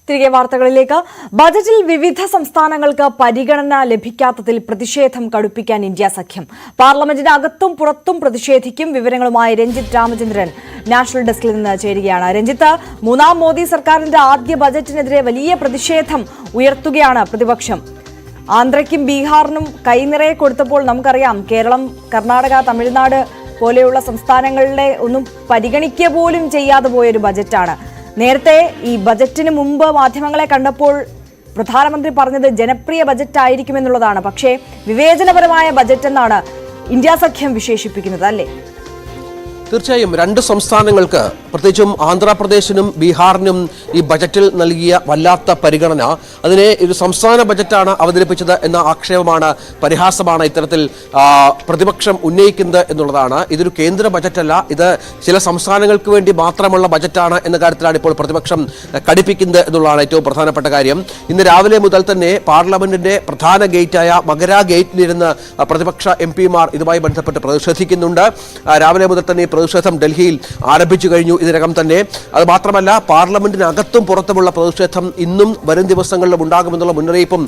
തിരികെ വാർത്തകളിലേക്ക്. ബജറ്റിൽ വിവിധ സംസ്ഥാനങ്ങൾക്ക് പരിഗണന ലഭിക്കാത്തതിൽ പ്രതിഷേധം കടുപ്പിക്കാൻ ഇന്ത്യ സഖ്യം. പാർലമെന്റിന് അകത്തും പുറത്തും പ്രതിഷേധിക്കും. വിവരങ്ങളുമായി രഞ്ജിത്ത് രാമചന്ദ്രൻ നാഷണൽ ഡെസ്കിൽ നിന്ന് ചേരുകയാണ്. രഞ്ജിത്ത്, 3ാം മോദി സർക്കാരിന്റെ ആദ്യ ബജറ്റിനെതിരെ വലിയ പ്രതിഷേധം ഉയർത്തുകയാണ് പ്രതിപക്ഷം. ആന്ധ്രയ്ക്കും ബീഹാറിനും കൈനിറയെ കൊടുത്തപ്പോൾ നമുക്കറിയാം കേരളം, കർണാടക, തമിഴ്നാട് പോലെയുള്ള സംസ്ഥാനങ്ങളുടെ ഒന്നും പരിഗണിക്കുക പോലും ചെയ്യാതെ പോയൊരു ബജറ്റാണ്. നേരത്തെ ഈ ബജറ്റിന് മുമ്പ് മാധ്യമങ്ങളെ കണ്ടപ്പോൾ പ്രധാനമന്ത്രി പറഞ്ഞത് ജനപ്രിയ ബജറ്റ് ആയിരിക്കുമെന്നുള്ളതാണ്. പക്ഷേ വിവേചനപരമായ ബജറ്റ് എന്നാണ് ഇന്ത്യ സഖ്യം വിശേഷിപ്പിക്കുന്നത്, അല്ലേ? തീർച്ചയായും 2 സംസ്ഥാനങ്ങൾക്ക്, പ്രത്യേകിച്ചും ആന്ധ്രാപ്രദേശിനും ബീഹാറിനും ഈ ബജറ്റിൽ നൽകിയ വല്ലാത്ത പരിഗണന, അതിനെ ഒരു സംസ്ഥാന ബജറ്റാണ് അവതരിപ്പിച്ചത് എന്ന ആക്ഷേപമാണ്, പരിഹാസമാണ് ഇത്തരത്തിൽ പ്രതിപക്ഷം ഉന്നയിക്കുന്നത് എന്നുള്ളതാണ്. ഇതൊരു കേന്ദ്ര ബജറ്റല്ല, ഇത് ചില സംസ്ഥാനങ്ങൾക്ക് വേണ്ടി മാത്രമുള്ള ബജറ്റാണ് എന്ന കാര്യത്തിലാണ് ഇപ്പോൾ പ്രതിപക്ഷം കടുപ്പിക്കുന്നത് എന്നുള്ളതാണ് ഏറ്റവും പ്രധാനപ്പെട്ട കാര്യം. ഇന്ന് രാവിലെ മുതൽ തന്നെ പാർലമെന്റിന്റെ പ്രധാന ഗേറ്റായ മകര ഗേറ്റിലിരുന്ന് പ്രതിപക്ഷ MP മാർ ഇതുമായി ബന്ധപ്പെട്ട് പ്രതിഷേധിക്കുന്നുണ്ട്. രാവിലെ മുതൽ തന്നെ പ്രതിഷേധം ഡൽഹിയിൽ ആരംഭിച്ചു കഴിഞ്ഞു ഇതിനകം തന്നെ. അത് മാത്രമല്ല, പാർലമെന്റിനകത്തും പുറത്തുമുള്ള പ്രതിഷേധം ഇന്നും വരും ദിവസങ്ങളിലും ഉണ്ടാകുമെന്നുള്ള മുന്നറിയിപ്പും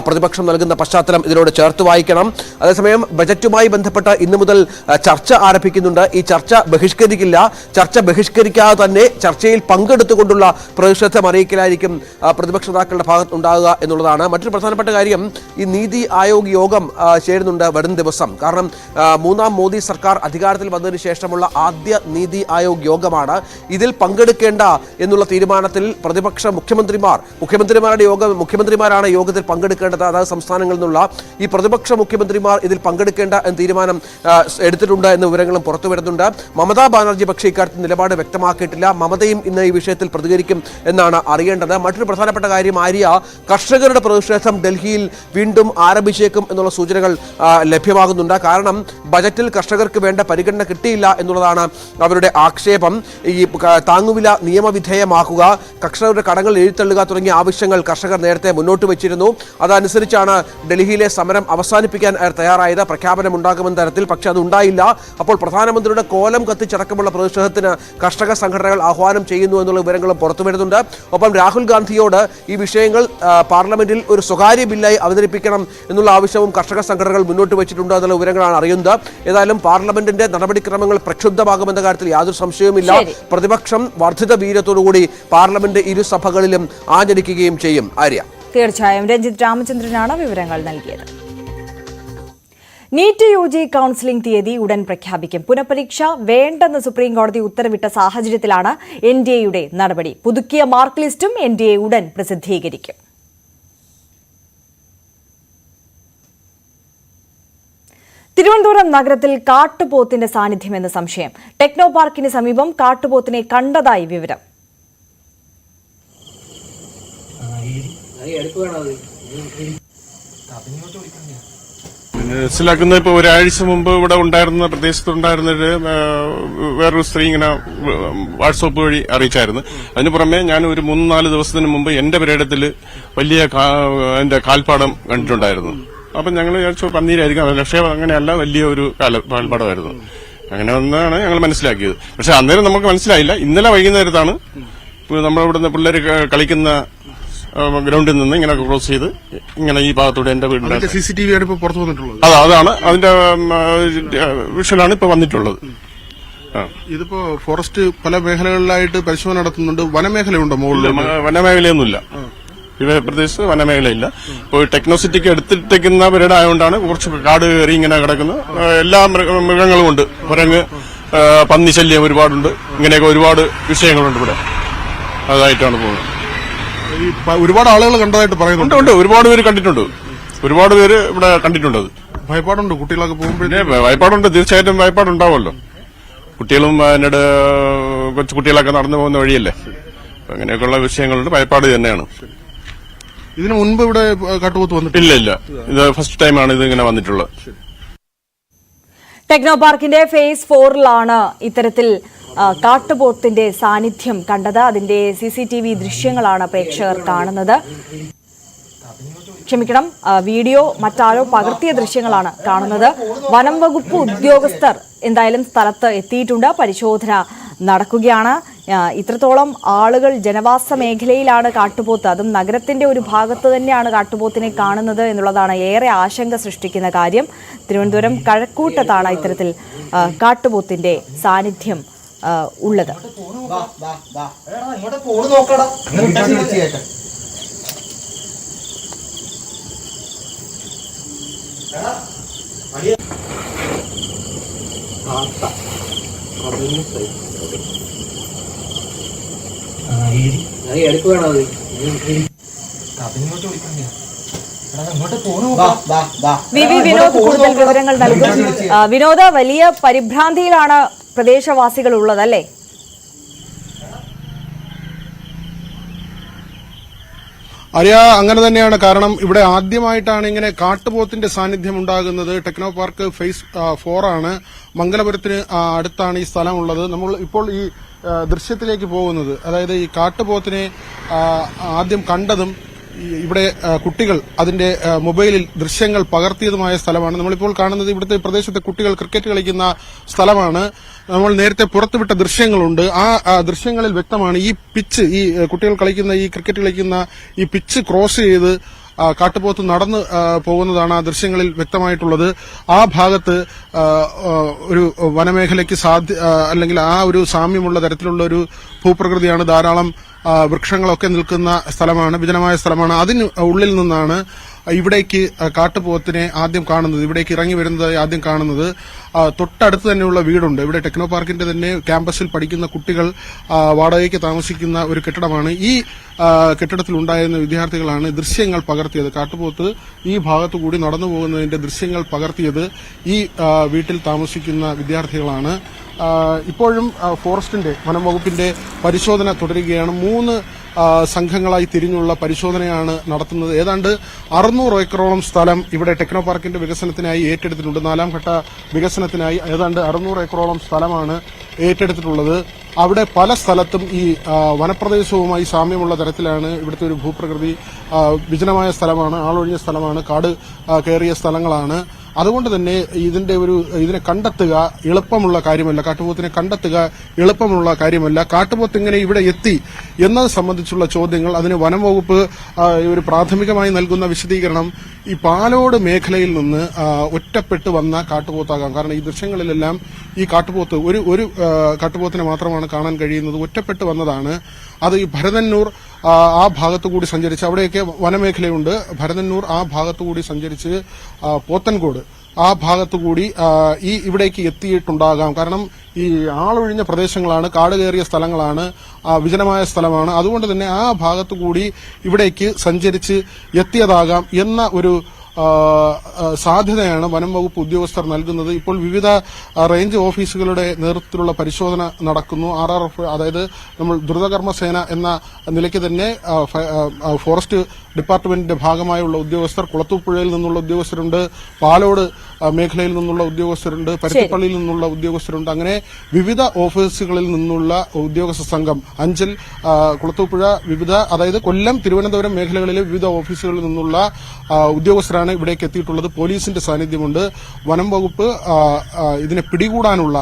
പ്രതിപക്ഷം നൽകുന്ന പശ്ചാത്തലം ഇതിനോട് ചേർത്ത് വായിക്കണം. അതേസമയം ബജറ്റുമായി ബന്ധപ്പെട്ട് ഇന്നു മുതൽ ചർച്ച ആരംഭിക്കുന്നുണ്ട്. ഈ ചർച്ച ബഹിഷ്കരിക്കില്ല. ചർച്ച ബഹിഷ്കരിക്കാതെ തന്നെ ചർച്ചയിൽ പങ്കെടുത്തുകൊണ്ടുള്ള പ്രതിഷേധം അറിയിക്കലായിരിക്കും പ്രതിപക്ഷ നേതാക്കളുടെ ഭാഗത്ത് ഉണ്ടാകുക എന്നുള്ളതാണ്. മറ്റൊരു പ്രധാനപ്പെട്ട കാര്യം, ഈ നീതി ആയോഗ് യോഗം ചേരുന്നുണ്ട് വരും ദിവസം. കാരണം മൂന്നാം മോദി സർക്കാർ അധികാരത്തിൽ വന്നതിന് ശേഷമുള്ള ആദ്യ നീതി ആയോഗ് യോഗമാണ്. ഇതിൽ പങ്കെടുക്കേണ്ട എന്നുള്ള തീരുമാനത്തിൽ പ്രതിപക്ഷ മുഖ്യമന്ത്രിമാരാണ് യോഗത്തിൽ പങ്കെടുക്കേണ്ടത്. അതായത് സംസ്ഥാനങ്ങളിൽ നിന്നുള്ള ഈ പ്രതിപക്ഷ മുഖ്യമന്ത്രിമാർ ഇതിൽ പങ്കെടുക്കേണ്ട എന്ന തീരുമാനം എടുത്തിട്ടുണ്ട് എന്ന വിവരങ്ങളും പുറത്തുവരുന്നുണ്ട്. മമതാ ബാനർജി പക്ഷേ ഇക്കാര്യത്തിൽ നിലപാട് വ്യക്തമാക്കിയിട്ടില്ല. മമതയും ഇന്ന് ഈ വിഷയത്തിൽ പ്രതികരിക്കും എന്നാണ് അറിയേണ്ടത്. മറ്റൊരു പ്രധാനപ്പെട്ട കാര്യം, ആര്യ, കർഷകരുടെ പ്രതിഷേധം ഡൽഹിയിൽ വീണ്ടും ആരംഭിച്ചേക്കും എന്നുള്ള സൂചനകൾ ലഭ്യമാകുന്നുണ്ട്. കാരണം ബജറ്റിൽ കർഷകർക്ക് വേണ്ട പരിഗണന കിട്ടിയില്ല എന്നുള്ളതാണ് അവരുടെ ആക്ഷേപം. ഈ താങ്ങുവില നിയമവിധേയമാക്കുക, കർഷകരുടെ കടങ്ങൾ എഴുത്തള്ളുക തുടങ്ങിയ ആവശ്യങ്ങൾ കർഷകർ നേരത്തെ മുന്നോട്ട് വെച്ചിരുന്നു. അതനുസരിച്ചാണ് ഡൽഹിയിലെ സമരം അവസാനിപ്പിക്കാൻ തയ്യാറായത്, പ്രഖ്യാപനം ഉണ്ടാകുമെന്ന തരത്തിൽ. പക്ഷെ അത് ഉണ്ടായില്ല. അപ്പോൾ പ്രധാനമന്ത്രിയുടെ കോലം കത്തിച്ചടക്കമുള്ള പ്രതിഷേധത്തിന് കർഷക സംഘടനകൾ ആഹ്വാനം ചെയ്യുന്നു എന്നുള്ള വിവരങ്ങളും പുറത്തു വരുന്നുണ്ട്. ഒപ്പം രാഹുൽ ഗാന്ധിയോട് ഈ വിഷയങ്ങൾ പാർലമെന്റിൽ ഒരു സ്വകാര്യ ബില്ലായി അവതരിപ്പിക്കണം എന്നുള്ള ആവശ്യവും കർഷക സംഘടനകൾ മുന്നോട്ട് വെച്ചിട്ടുണ്ട് എന്നുള്ള വിവരങ്ങളാണ് അറിയുന്നത്. ഏതായാലും പാർലമെന്റിന്റെ നടപടിക്രമങ്ങൾ പ്രക്ഷുബ്ധമാകുമെന്ന കാര്യത്തിൽ യാതൊരു സംശയവുമില്ല. പ്രതിപക്ഷം വർദ്ധിത വീര്യത്തോടുകൂടി പാർലമെന്റ് ഇരുസഭകളിലും ആചരിക്കുകയും ചെയ്യും. ആര്യ, തീർച്ചയായും. രഞ്ജിത്ത് രാമചന്ദ്രനാണ് വിവരങ്ങൾ നൽകിയത്. നീറ്റ് UG കൌൺസിലിംഗ് തീയതി ഉടൻ പ്രഖ്യാപിക്കും. പുനഃപരീക്ഷ വേണ്ടെന്ന് സുപ്രീം കോടതി ഉത്തരവിട്ട സാഹചര്യത്തിലാണ് NDAയുടെ നടപടി. പുതുക്കിയ മാർക്ക് ലിസ്റ്റും NDA ഉടൻ പ്രസിദ്ധീകരിക്കും. തിരുവനന്തപുരം നഗരത്തിൽ കാട്ടുപോത്തിന്റെ സാന്നിധ്യമെന്ന് സംശയം. ടെക്നോ പാർക്കിന് സമീപം കാട്ടുപോത്തിനെ കണ്ടതായി വിവരം. മനസ്സിലാക്കുന്നത് ഇപ്പോൾ ഒരാഴ്ച മുമ്പ് ഇവിടെ ഉണ്ടായിരുന്ന പ്രദേശത്തുണ്ടായിരുന്നൊരു വേറൊരു സ്ത്രീ ഇങ്ങനെ വാട്സാപ്പ് വഴി അറിയിച്ചായിരുന്നു. അതിന് പുറമെ ഞാൻ ഒരു 3-4 ദിവസത്തിന് മുമ്പ് എന്റെ പര്യടനത്തിൽ വലിയ എന്റെ കാൽപ്പാടം കണ്ടിട്ടുണ്ടായിരുന്നു. അപ്പം ഞങ്ങൾ വിചാരിച്ചു പന്നീരായിരിക്കും, പക്ഷേ അങ്ങനെയല്ല, വലിയ ഒരു കാൽപ്പാടമായിരുന്നു. അങ്ങനെ ഒന്നാണ് ഞങ്ങൾ മനസ്സിലാക്കിയത്. പക്ഷെ അന്നേരം നമുക്ക് മനസ്സിലായില്ല. ഇന്നലെ വൈകുന്നേരത്താണ് നമ്മളിവിടുന്ന് പിള്ളേർ കളിക്കുന്ന ഗ്രൗണ്ടിൽ നിന്ന് ഇങ്ങനെ ക്രോസ് ചെയ്ത് ഇങ്ങനെ ഈ ഭാഗത്തൂടെ എന്റെ വീടിന്റെ CCTV ആണ് ഇപ്പോൾ പുറത്തു വന്നിട്ടുള്ളത്. അതാണ് അതിന്റെ വിഷ്വലാണ് ഇപ്പൊ വന്നിട്ടുള്ളത്. ഇതിപ്പോ ഫോറസ്റ്റ് പല മേഖലകളിലായിട്ട് പരിശോധന നടത്തുന്നുണ്ട്. വനമേഖലയുണ്ടോ മുകളിൽ? വനമേഖലയൊന്നുമില്ല, ഈ പ്രദേശത്ത് വനമേഖലയില്ല. ഇപ്പോൾ ടെക്നോസിറ്റിക്ക് എടുത്തിട്ടേക്കുന്ന പീരീഡ് ആയതുകൊണ്ടാണ് കുറച്ച് കാട് കയറി ഇങ്ങനെ കിടക്കുന്നത്. എല്ലാ മൃഗങ്ങളും ഉണ്ട്. കുരങ്ങ്, പന്നി ശല്യം ഒരുപാടുണ്ട്. ഇങ്ങനെയൊക്കെ ഒരുപാട് വിഷയങ്ങളുണ്ട് ഇവിടെ. അതായിട്ടാണ് പോകുന്നത്. ഒരുപാട് ആളുകൾ കണ്ടതായിട്ട് പറയുന്നുണ്ട്. ഉണ്ട്, ഒരുപാട് പേര് കണ്ടിട്ടുണ്ട്. ഒരുപാട് പേര് ഇവിടെ കണ്ടിട്ടുണ്ട്. അത് ഭയപ്പാടുണ്ട് കുട്ടികളൊക്കെ പോകുമ്പോഴേ? ഭയപ്പാടുണ്ട്, തീർച്ചയായിട്ടും ഭയപ്പാടുണ്ടാവുമല്ലോ. കുട്ടികളും എന്നോട് കൊച്ചു കുട്ടികളൊക്കെ നടന്നു പോകുന്ന വഴിയല്ലേ. അങ്ങനെയൊക്കെയുള്ള വിഷയങ്ങളുണ്ട്. ഭയപ്പാട് തന്നെയാണ്. ഇതിനു മുൻപ് ഇവിടെ കാട്ടുപോത്ത് വന്നിട്ടില്ല? ഇല്ല, ഇത് ഫസ്റ്റ് ടൈമാണ് ഇത് ഇങ്ങനെ വന്നിട്ടുള്ളത്. ടെക്നോ പാർക്കിന്റെ ഫേസ് 4ലാണ് ഇത്തരത്തിൽ കാട്ടുപോത്തിന്റെ സാന്നിധ്യം കണ്ടത്. അതിന്റെ CCTV ദൃശ്യങ്ങളാണ് പ്രേക്ഷകർ കാണുന്നത്. ക്ഷമിക്കണം, വീഡിയോ മറ്റാരോ പകർത്തിയ ദൃശ്യങ്ങളാണ് കാണുന്നത്. വനം വകുപ്പ് ഉദ്യോഗസ്ഥർ എന്തായാലും സ്ഥലത്ത് എത്തിയിട്ടുണ്ട്. പരിശോധന നടക്കുകയാണ്. ഇത്രത്തോളം ആളുകൾ ജനവാസ മേഖലയിലാണ് കാട്ടുപോത്ത്, അതും നഗരത്തിന്റെ ഒരു ഭാഗത്ത് തന്നെയാണ് കാട്ടുപോത്തിനെ കാണുന്നത് എന്നുള്ളതാണ് ഏറെ ആശങ്ക സൃഷ്ടിക്കുന്ന കാര്യം. തിരുവനന്തപുരം കഴക്കൂട്ടത്താണ് ഇത്തരത്തിൽ കാട്ടുപോത്തിന്റെ സാന്നിധ്യം ഉള്ളത്. വിനോദ് കൂടുതൽ വിവരങ്ങൾ നൽകും. വിനോദ്, വലിയ പരിഭ്രാന്തിയിലാണ് പ്രദേശവാസികൾ ഉള്ളതല്ലേ? അറിയ അങ്ങനെ തന്നെയാണ്. കാരണം ഇവിടെ ആദ്യമായിട്ടാണ് ഇങ്ങനെ കാട്ടുപോത്തിന്റെ സാന്നിധ്യം ഉണ്ടാകുന്നത്. ടെക്നോ പാർക്ക് ഫേസ് 4 ആണ്. മംഗലപുരത്തിന് അടുത്താണ് ഈ സ്ഥലം ഉള്ളത്. നമ്മൾ ഇപ്പോൾ ഈ ദൃശ്യത്തിലേക്ക് പോകുന്നത്, അതായത് ഈ കാട്ടുപോത്തിനെ ആദ്യം കണ്ടതും ഇവിടെ കുട്ടികൾ അതിന്റെ മൊബൈലിൽ ദൃശ്യങ്ങൾ പകർത്തിയതുമായ സ്ഥലമാണ്. നമ്മളിപ്പോൾ കാണുന്നത് ഇവിടുത്തെ പ്രദേശത്തെ കുട്ടികൾ ക്രിക്കറ്റ് കളിക്കുന്ന സ്ഥലമാണ്. നമ്മൾ നേരത്തെ പുറത്തുവിട്ട ദൃശ്യങ്ങളുണ്ട്. ആ ദൃശ്യങ്ങളിൽ വ്യക്തമാണ് ഈ പിച്ച്, ഈ കുട്ടികൾ കളിക്കുന്ന, ഈ ക്രിക്കറ്റ് കളിക്കുന്ന ഈ പിച്ച് ക്രോസ് ചെയ്ത് കാട്ടുപോത്ത് നടന്നു പോകുന്നതാണ് ആ ദൃശ്യങ്ങളിൽ വ്യക്തമായിട്ടുള്ളത്. ആ ഭാഗത്ത് ഒരു വനമേഖലയ്ക്ക് അല്ലെങ്കിൽ ആ ഒരു സാമ്യമുള്ള തരത്തിലുള്ള ഒരു ഭൂപ്രകൃതിയാണ്. ധാരാളം വൃക്ഷങ്ങളൊക്കെ നിൽക്കുന്ന സ്ഥലമാണ്, വിജനമായ സ്ഥലമാണ്. അതിന് ഉള്ളിൽ നിന്നാണ് ഇവിടേക്ക് കാട്ടുപോത്തിനെ ആദ്യം കാണുന്നത്, ഇവിടേക്ക് ഇറങ്ങി വരുന്നതായി ആദ്യം കാണുന്നത്. തൊട്ടടുത്ത് തന്നെയുള്ള വീടുണ്ട്. ഇവിടെ ടെക്നോ പാർക്കിന്റെ തന്നെ ക്യാമ്പസിൽ പഠിക്കുന്ന കുട്ടികൾ വാടകയ്ക്ക് താമസിക്കുന്ന ഒരു കെട്ടിടമാണ്. ഈ കെട്ടിടത്തിൽ ഉണ്ടായിരുന്ന വിദ്യാർത്ഥികളാണ് ദൃശ്യങ്ങൾ പകർത്തിയത്. കാട്ടുപോത്ത് ഈ ഭാഗത്തുകൂടി നടന്നു പോകുന്നതിന്റെ ദൃശ്യങ്ങൾ പകർത്തിയത് ഈ വീട്ടിൽ താമസിക്കുന്ന വിദ്യാർത്ഥികളാണ്. ഇപ്പോഴും ഫോറസ്റ്റിന്റെ, വനം വകുപ്പിന്റെ പരിശോധന തുടരുകയാണ്. 3 സംഘങ്ങളായി തിരിഞ്ഞുള്ള പരിശോധനയാണ് നടത്തുന്നത്. ഏതാണ്ട് 600 ഏക്കറോളം സ്ഥലം ഇവിടെ ടെക്നോ പാർക്കിന്റെ വികസനത്തിനായി ഏറ്റെടുത്തിട്ടുണ്ട്. 4ാം ഘട്ട വികസനത്തിനായി ഏതാണ്ട് 600 ഏക്കറോളം സ്ഥലമാണ് ഏറ്റെടുത്തിട്ടുള്ളത്. അവിടെ പല സ്ഥലത്തും ഈ വനപ്രദേശവുമായി സാമ്യമുള്ള തരത്തിലാണ് ഇവിടുത്തെ ഒരു ഭൂപ്രകൃതി. വിജനമായ സ്ഥലമാണ്, ആളൊഴിഞ്ഞ സ്ഥലമാണ്, കാട് കയറിയ സ്ഥലങ്ങളാണ്. അതുകൊണ്ട് തന്നെ ഇതിനെ കണ്ടെത്തുക എളുപ്പമുള്ള കാര്യമല്ല. കാട്ടുപോത്തിനെ കണ്ടെത്തുക എളുപ്പമുള്ള കാര്യമല്ല. കാട്ടുപോത്ത് ഇങ്ങനെ ഇവിടെ എത്തി എന്നത് സംബന്ധിച്ചുള്ള ചോദ്യങ്ങൾ, അതിന് വനം വകുപ്പ് ഒരു പ്രാഥമികമായി നൽകുന്ന വിശദീകരണം ഈ പാലോട് മേഖലയിൽ നിന്ന് ഒറ്റപ്പെട്ട് വന്ന കാട്ടുപോത്താകാം. കാരണം ഈ ദൃശ്യങ്ങളിലെല്ലാം ഈ കാട്ടുപോത്ത് ഒരു കാട്ടുപോത്തിനെ മാത്രമാണ് കാണാൻ കഴിയുന്നത്. ഒറ്റപ്പെട്ട് വന്നതാണ്. അത് ഈ ഭരതന്നൂർ ആ ഭാഗത്തുകൂടി സഞ്ചരിച്ച്, അവിടെയൊക്കെ വനമേഖലയുണ്ട്, ഭരതന്നൂർ ആ ഭാഗത്തുകൂടി സഞ്ചരിച്ച് പോത്തൻകോട് ആ ഭാഗത്തുകൂടി ഇവിടേക്ക് എത്തിയിട്ടുണ്ടാകാം. കാരണം ഈ ആളൊഴിഞ്ഞ പ്രദേശങ്ങളാണ്, കാട് കയറിയ സ്ഥലങ്ങളാണ്, വിജനമായ സ്ഥലമാണ്. അതുകൊണ്ട് തന്നെ ആ ഭാഗത്തുകൂടി ഇവിടേക്ക് സഞ്ചരിച്ച് എത്തിയതാകാം എന്ന ഒരു സാധ്യതയാണ് വനം വകുപ്പ് ഉദ്യോഗസ്ഥർ നൽകുന്നത്. ഇപ്പോൾ വിവിധ റേഞ്ച് ഓഫീസുകളുടെ നേതൃത്വത്തിലുള്ള പരിശോധന നടക്കുന്നു. RRF, അതായത് നമ്മൾ ദ്രുതകർമ്മസേന എന്ന നിലയ്ക്ക് തന്നെ ഫോറസ്റ്റ് ഡിപ്പാർട്ട്മെന്റിന്റെ ഭാഗമായുള്ള ഉദ്യോഗസ്ഥർ, കുളത്തൂപ്പുഴയിൽ നിന്നുള്ള ഉദ്യോഗസ്ഥരുണ്ട്, പാലോട് മേഖലയിൽ നിന്നുള്ള ഉദ്യോഗസ്ഥരുണ്ട്, പരുത്തിപ്പള്ളിയിൽ നിന്നുള്ള ഉദ്യോഗസ്ഥരുണ്ട്. അങ്ങനെ വിവിധ ഓഫീസുകളിൽ നിന്നുള്ള ഉദ്യോഗസ്ഥ സംഘം, അഞ്ചൽ, കുളത്തൂപ്പുഴ, അതായത് കൊല്ലം, തിരുവനന്തപുരം മേഖലകളിലെ വിവിധ ഓഫീസുകളിൽ നിന്നുള്ള ഉദ്യോഗസ്ഥരാണ് ഇവിടേക്ക് എത്തിയിട്ടുള്ളത്. പോലീസിന്റെ സാന്നിധ്യമുണ്ട്. വനം വകുപ്പ് ഇതിനെ പിടികൂടാനുള്ള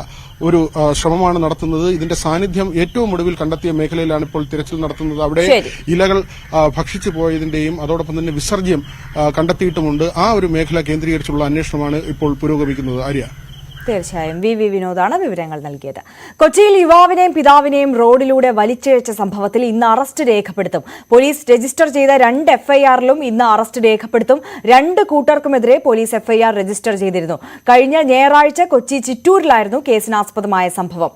ഒരു ശ്രമമാണ് നടത്തുന്നത്. ഇതിന്റെ സാന്നിധ്യം ഏറ്റവും ഒടുവിൽ കണ്ടെത്തിയ മേഖലയിലാണ് ഇപ്പോൾ തിരച്ചിൽ നടത്തുന്നത്. അവിടെ ഇലകൾ ഭക്ഷിച്ചു പോയതിന്റെയും അതോടൊപ്പം തന്നെ വിസർജ്യം കണ്ടെത്തിയിട്ടുമുണ്ട്. ആ ഒരു മേഖല കേന്ദ്രീകരിച്ചുള്ള അന്വേഷണമാണ് ഇപ്പോൾ പുരോഗമിക്കുന്നത്. ആര്യ, തീർച്ചയായും വി വിനോദാണ് വിവരങ്ങൾ നൽകിയത്. കൊച്ചിയിൽ യുവാവിനെയും പിതാവിനെയും റോഡിലൂടെ വലിച്ചിഴച്ച സംഭവത്തിൽ ഇന്ന് അറസ്റ്റ് രേഖപ്പെടുത്തും. പോലീസ് രജിസ്റ്റർ ചെയ്ത 2 എഫ്ഐആറിലും ഇന്ന് അറസ്റ്റ് രേഖപ്പെടുത്തും. 2 കൂട്ടർക്കുമെതിരെ പോലീസ് എഫ്ഐആർ രജിസ്റ്റർ ചെയ്തിരുന്നു. കഴിഞ്ഞ ഞായറാഴ്ച കൊച്ചി ചിറ്റൂരിലായിരുന്നു കേസിനാസ്പദമായ സംഭവം.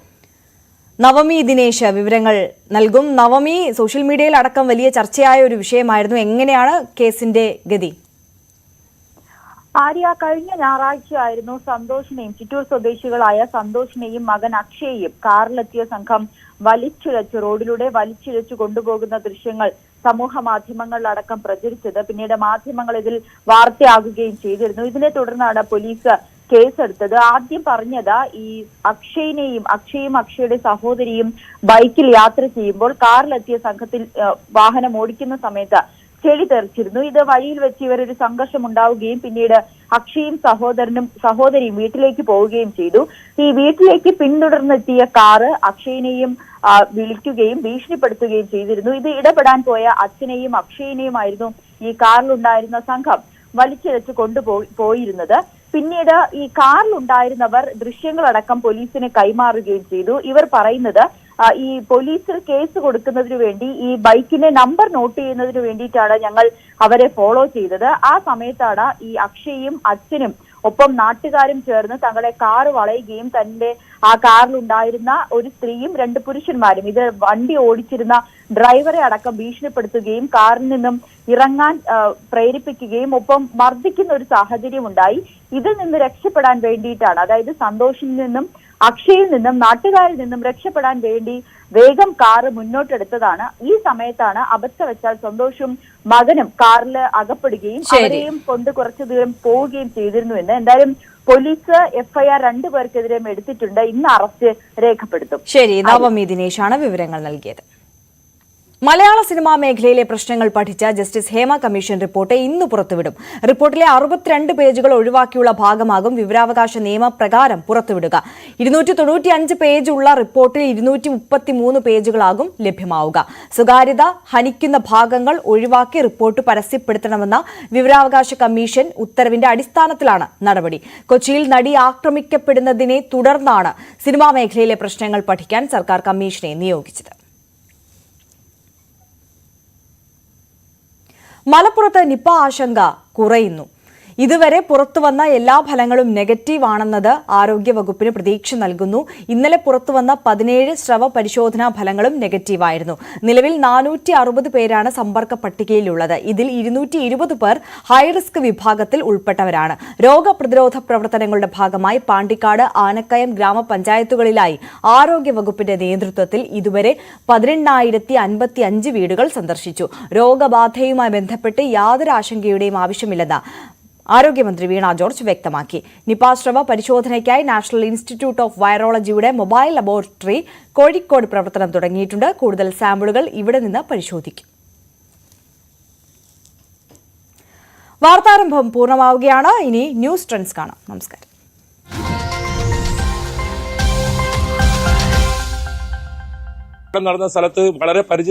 നവമി ദിനേശ് വിവരങ്ങൾ നൽകും. നവമി, സോഷ്യൽ മീഡിയയിൽ അടക്കം വലിയ ചർച്ചയായ ഒരു വിഷയമായിരുന്നു. എങ്ങനെയാണ് കേസിന്റെ ഗതി? ആര്യ, കഴിഞ്ഞ ഞായറാഴ്ചയായിരുന്നു സന്തോഷിനെയും, ചിറ്റൂർ സ്വദേശികളായ സന്തോഷിനെയും മകൻ അക്ഷയെയും കാറിലെത്തിയ സംഘം റോഡിലൂടെ വലിച്ചിഴച്ചു കൊണ്ടുപോകുന്ന ദൃശ്യങ്ങൾ സമൂഹ മാധ്യമങ്ങളിലടക്കം പ്രചരിച്ചത്. പിന്നീട് മാധ്യമങ്ങൾ ഇതിൽ വാർത്തയാകുകയും ചെയ്തിരുന്നു. ഇതിനെ തുടർന്നാണ് പോലീസ് കേസെടുത്തത്. ആദ്യം പറഞ്ഞത് ഈ അക്ഷയും അക്ഷയുടെ സഹോദരിയും ബൈക്കിൽ യാത്ര ചെയ്യുമ്പോൾ കാറിലെത്തിയ സംഘത്തിൽ വാഹനം ഓടിക്കുന്ന സമയത്ത് ചെളി തെറിച്ചിരുന്നു. ഇത് വഴിയിൽ വെച്ച് ഇവരൊരു സംഘർഷം ഉണ്ടാവുകയും പിന്നീട് അക്ഷയും സഹോദരിയും വീട്ടിലേക്ക് പോവുകയും ചെയ്തു. ഈ വീട്ടിലേക്ക് പിന്തുടർന്നെത്തിയ കാറ് അക്ഷയിനെയും വിളിക്കുകയും ഭീഷണിപ്പെടുത്തുകയും ചെയ്തിരുന്നു. ഇത് ഇടപെടാൻ പോയ അച്ഛനെയും അക്ഷയിനെയുമായിരുന്നു ഈ കാറിലുണ്ടായിരുന്ന സംഘം വലിച്ചിഴച്ച് പോയിരുന്നത്. പിന്നീട് ഈ കാറിലുണ്ടായിരുന്നവർ ദൃശ്യങ്ങളടക്കം പോലീസിന് കൈമാറുകയും ചെയ്തു. ഇവർ പറയുന്നത് ഈ പോലീസിൽ കേസ് കൊടുക്കുന്നതിനു വേണ്ടി ഈ ബൈക്കിന്റെ നമ്പർ നോട്ട് ചെയ്യുന്നതിന് വേണ്ടിയിട്ടാണ് ഞങ്ങൾ അവരെ ഫോളോ ചെയ്തത്. ആ സമയത്താണ് ഈ അക്ഷയും അച്ഛനും ഒപ്പം നാട്ടുകാരും ചേർന്ന് തങ്ങളെ കാറ് വളയുകയും തന്റെ ആ കാറിലുണ്ടായിരുന്ന ഒരു സ്ത്രീയും 2 പുരുഷന്മാരും, ഇത് വണ്ടി ഓടിച്ചിരുന്ന ഡ്രൈവറെ അടക്കം ഭീഷണിപ്പെടുത്തുകയും കാറിൽ നിന്നും ഇറങ്ങാൻ പ്രേരിപ്പിക്കുകയും ഒപ്പം മർദ്ദിക്കുന്ന ഒരു സാഹചര്യം ഉണ്ടായി. ഇതിൽ നിന്ന് രക്ഷപ്പെടാൻ വേണ്ടിയിട്ടാണ്, അതായത് സന്തോഷിൽ നിന്നും അക്ഷയിൽ നിന്നും നാട്ടുകാരിൽ നിന്നും രക്ഷപ്പെടാൻ വേണ്ടി വേഗം കാറ് മുന്നോട്ടെടുത്തതാണ്. ഈ സമയത്താണ് അബദ്ധവശാൽ സന്തോഷും മകനും കാറിൽ അകപ്പെടുകയും അവരെയും കൊണ്ട് കുറച്ചു ദൂരം പോവുകയും ചെയ്തിരുന്നുവെന്ന്. എന്തായാലും പോലീസ് എഫ്ഐആർ 2 പേർക്കെതിരെയും എടുത്തിട്ടുണ്ട്. ഇന്ന് അറസ്റ്റ് രേഖപ്പെടുത്തും. ശരി, നവമി ദിനേശാണ് വിവരങ്ങൾ നൽകിയത്. മലയാള സിനിമാ മേഖലയിലെ പ്രശ്നങ്ങൾ പഠിച്ച ജസ്റ്റിസ് ഹേമ കമ്മീഷൻ റിപ്പോർട്ട് ഇന്ന് പുറത്തുവിടും. റിപ്പോർട്ടിലെ 62 പേജുകൾ ഒഴിവാക്കിയുള്ള ഭാഗമാകും വിവരാവകാശ നിയമപ്രകാരം പുറത്തുവിടുക. 295 പേജുള്ള റിപ്പോർട്ടിൽ 233 പേജുകളാകും ലഭ്യമാവുക. സ്വകാര്യത ഹനിക്കുന്ന ഭാഗങ്ങൾ ഒഴിവാക്കി റിപ്പോർട്ട് പരസ്യപ്പെടുത്തണമെന്ന വിവരാവകാശ കമ്മീഷൻ ഉത്തരവിന്റെ അടിസ്ഥാനത്തിലാണ് നടപടി. കൊച്ചിയിൽ നടി ആക്രമിക്കപ്പെടുന്നതിനെ തുടർന്നാണ് സിനിമാ മേഖലയിലെ പ്രശ്നങ്ങൾ പഠിക്കാൻ സർക്കാർ കമ്മീഷനെ നിയോഗിച്ചത്. മലപ്പുറത്ത് നിപ്പ ആശങ്ക കുറയുന്നു. ഇതുവരെ പുറത്തുവന്ന എല്ലാ ഫലങ്ങളും നെഗറ്റീവ് ആണെന്നത് ആരോഗ്യവകുപ്പിന് പ്രതീക്ഷ നൽകുന്നു. ഇന്നലെ പുറത്തുവന്ന 17 സ്രവ പരിശോധനാ ഫലങ്ങളും നെഗറ്റീവായിരുന്നു. നിലവിൽ 460 പേരാണ് സമ്പർക്ക പട്ടികയിലുള്ളത്. ഇതിൽ 220 പേർ ഹൈറിസ്ക് വിഭാഗത്തിൽ ഉൾപ്പെട്ടവരാണ്. രോഗപ്രതിരോധ പ്രവർത്തനങ്ങളുടെ ഭാഗമായി പാണ്ടിക്കാട്, ആനക്കയം ഗ്രാമപഞ്ചായത്തുകളിലായി ആരോഗ്യവകുപ്പിന്റെ നേതൃത്വത്തിൽ ഇതുവരെ 18,055 വീടുകൾ സന്ദർശിച്ചു. രോഗബാധയുമായി ബന്ധപ്പെട്ട് യാതൊരു ആശങ്കയുടെയും ആവശ്യമില്ലെന്ന് ആരോഗ്യമന്ത്രി വീണ ജോർജ് വ്യക്തമാക്കി. നിപ സ്രവ പരിശോധനയ്ക്കായി നാഷണൽ ഇൻസ്റ്റിറ്റ്യൂട്ട് ഓഫ് വൈറോളജിയുടെ മൊബൈൽ ലബോറട്ടറി കോഴിക്കോട് പ്രവർത്തനം തുടങ്ങിയിട്ടുണ്ട്. കൂടുതൽ സാമ്പിളുകൾ ഇവിടെ നിന്ന് പരിശോധിക്കും. വാർത്താരംഭം പൂർണ്ണമാവുകയാണ്. ഇനി ന്യൂസ് ട്രെൻഡ്സ് കാണാം. നമസ്കാരം. നടന്ന സ്ഥലത്ത് വളരെ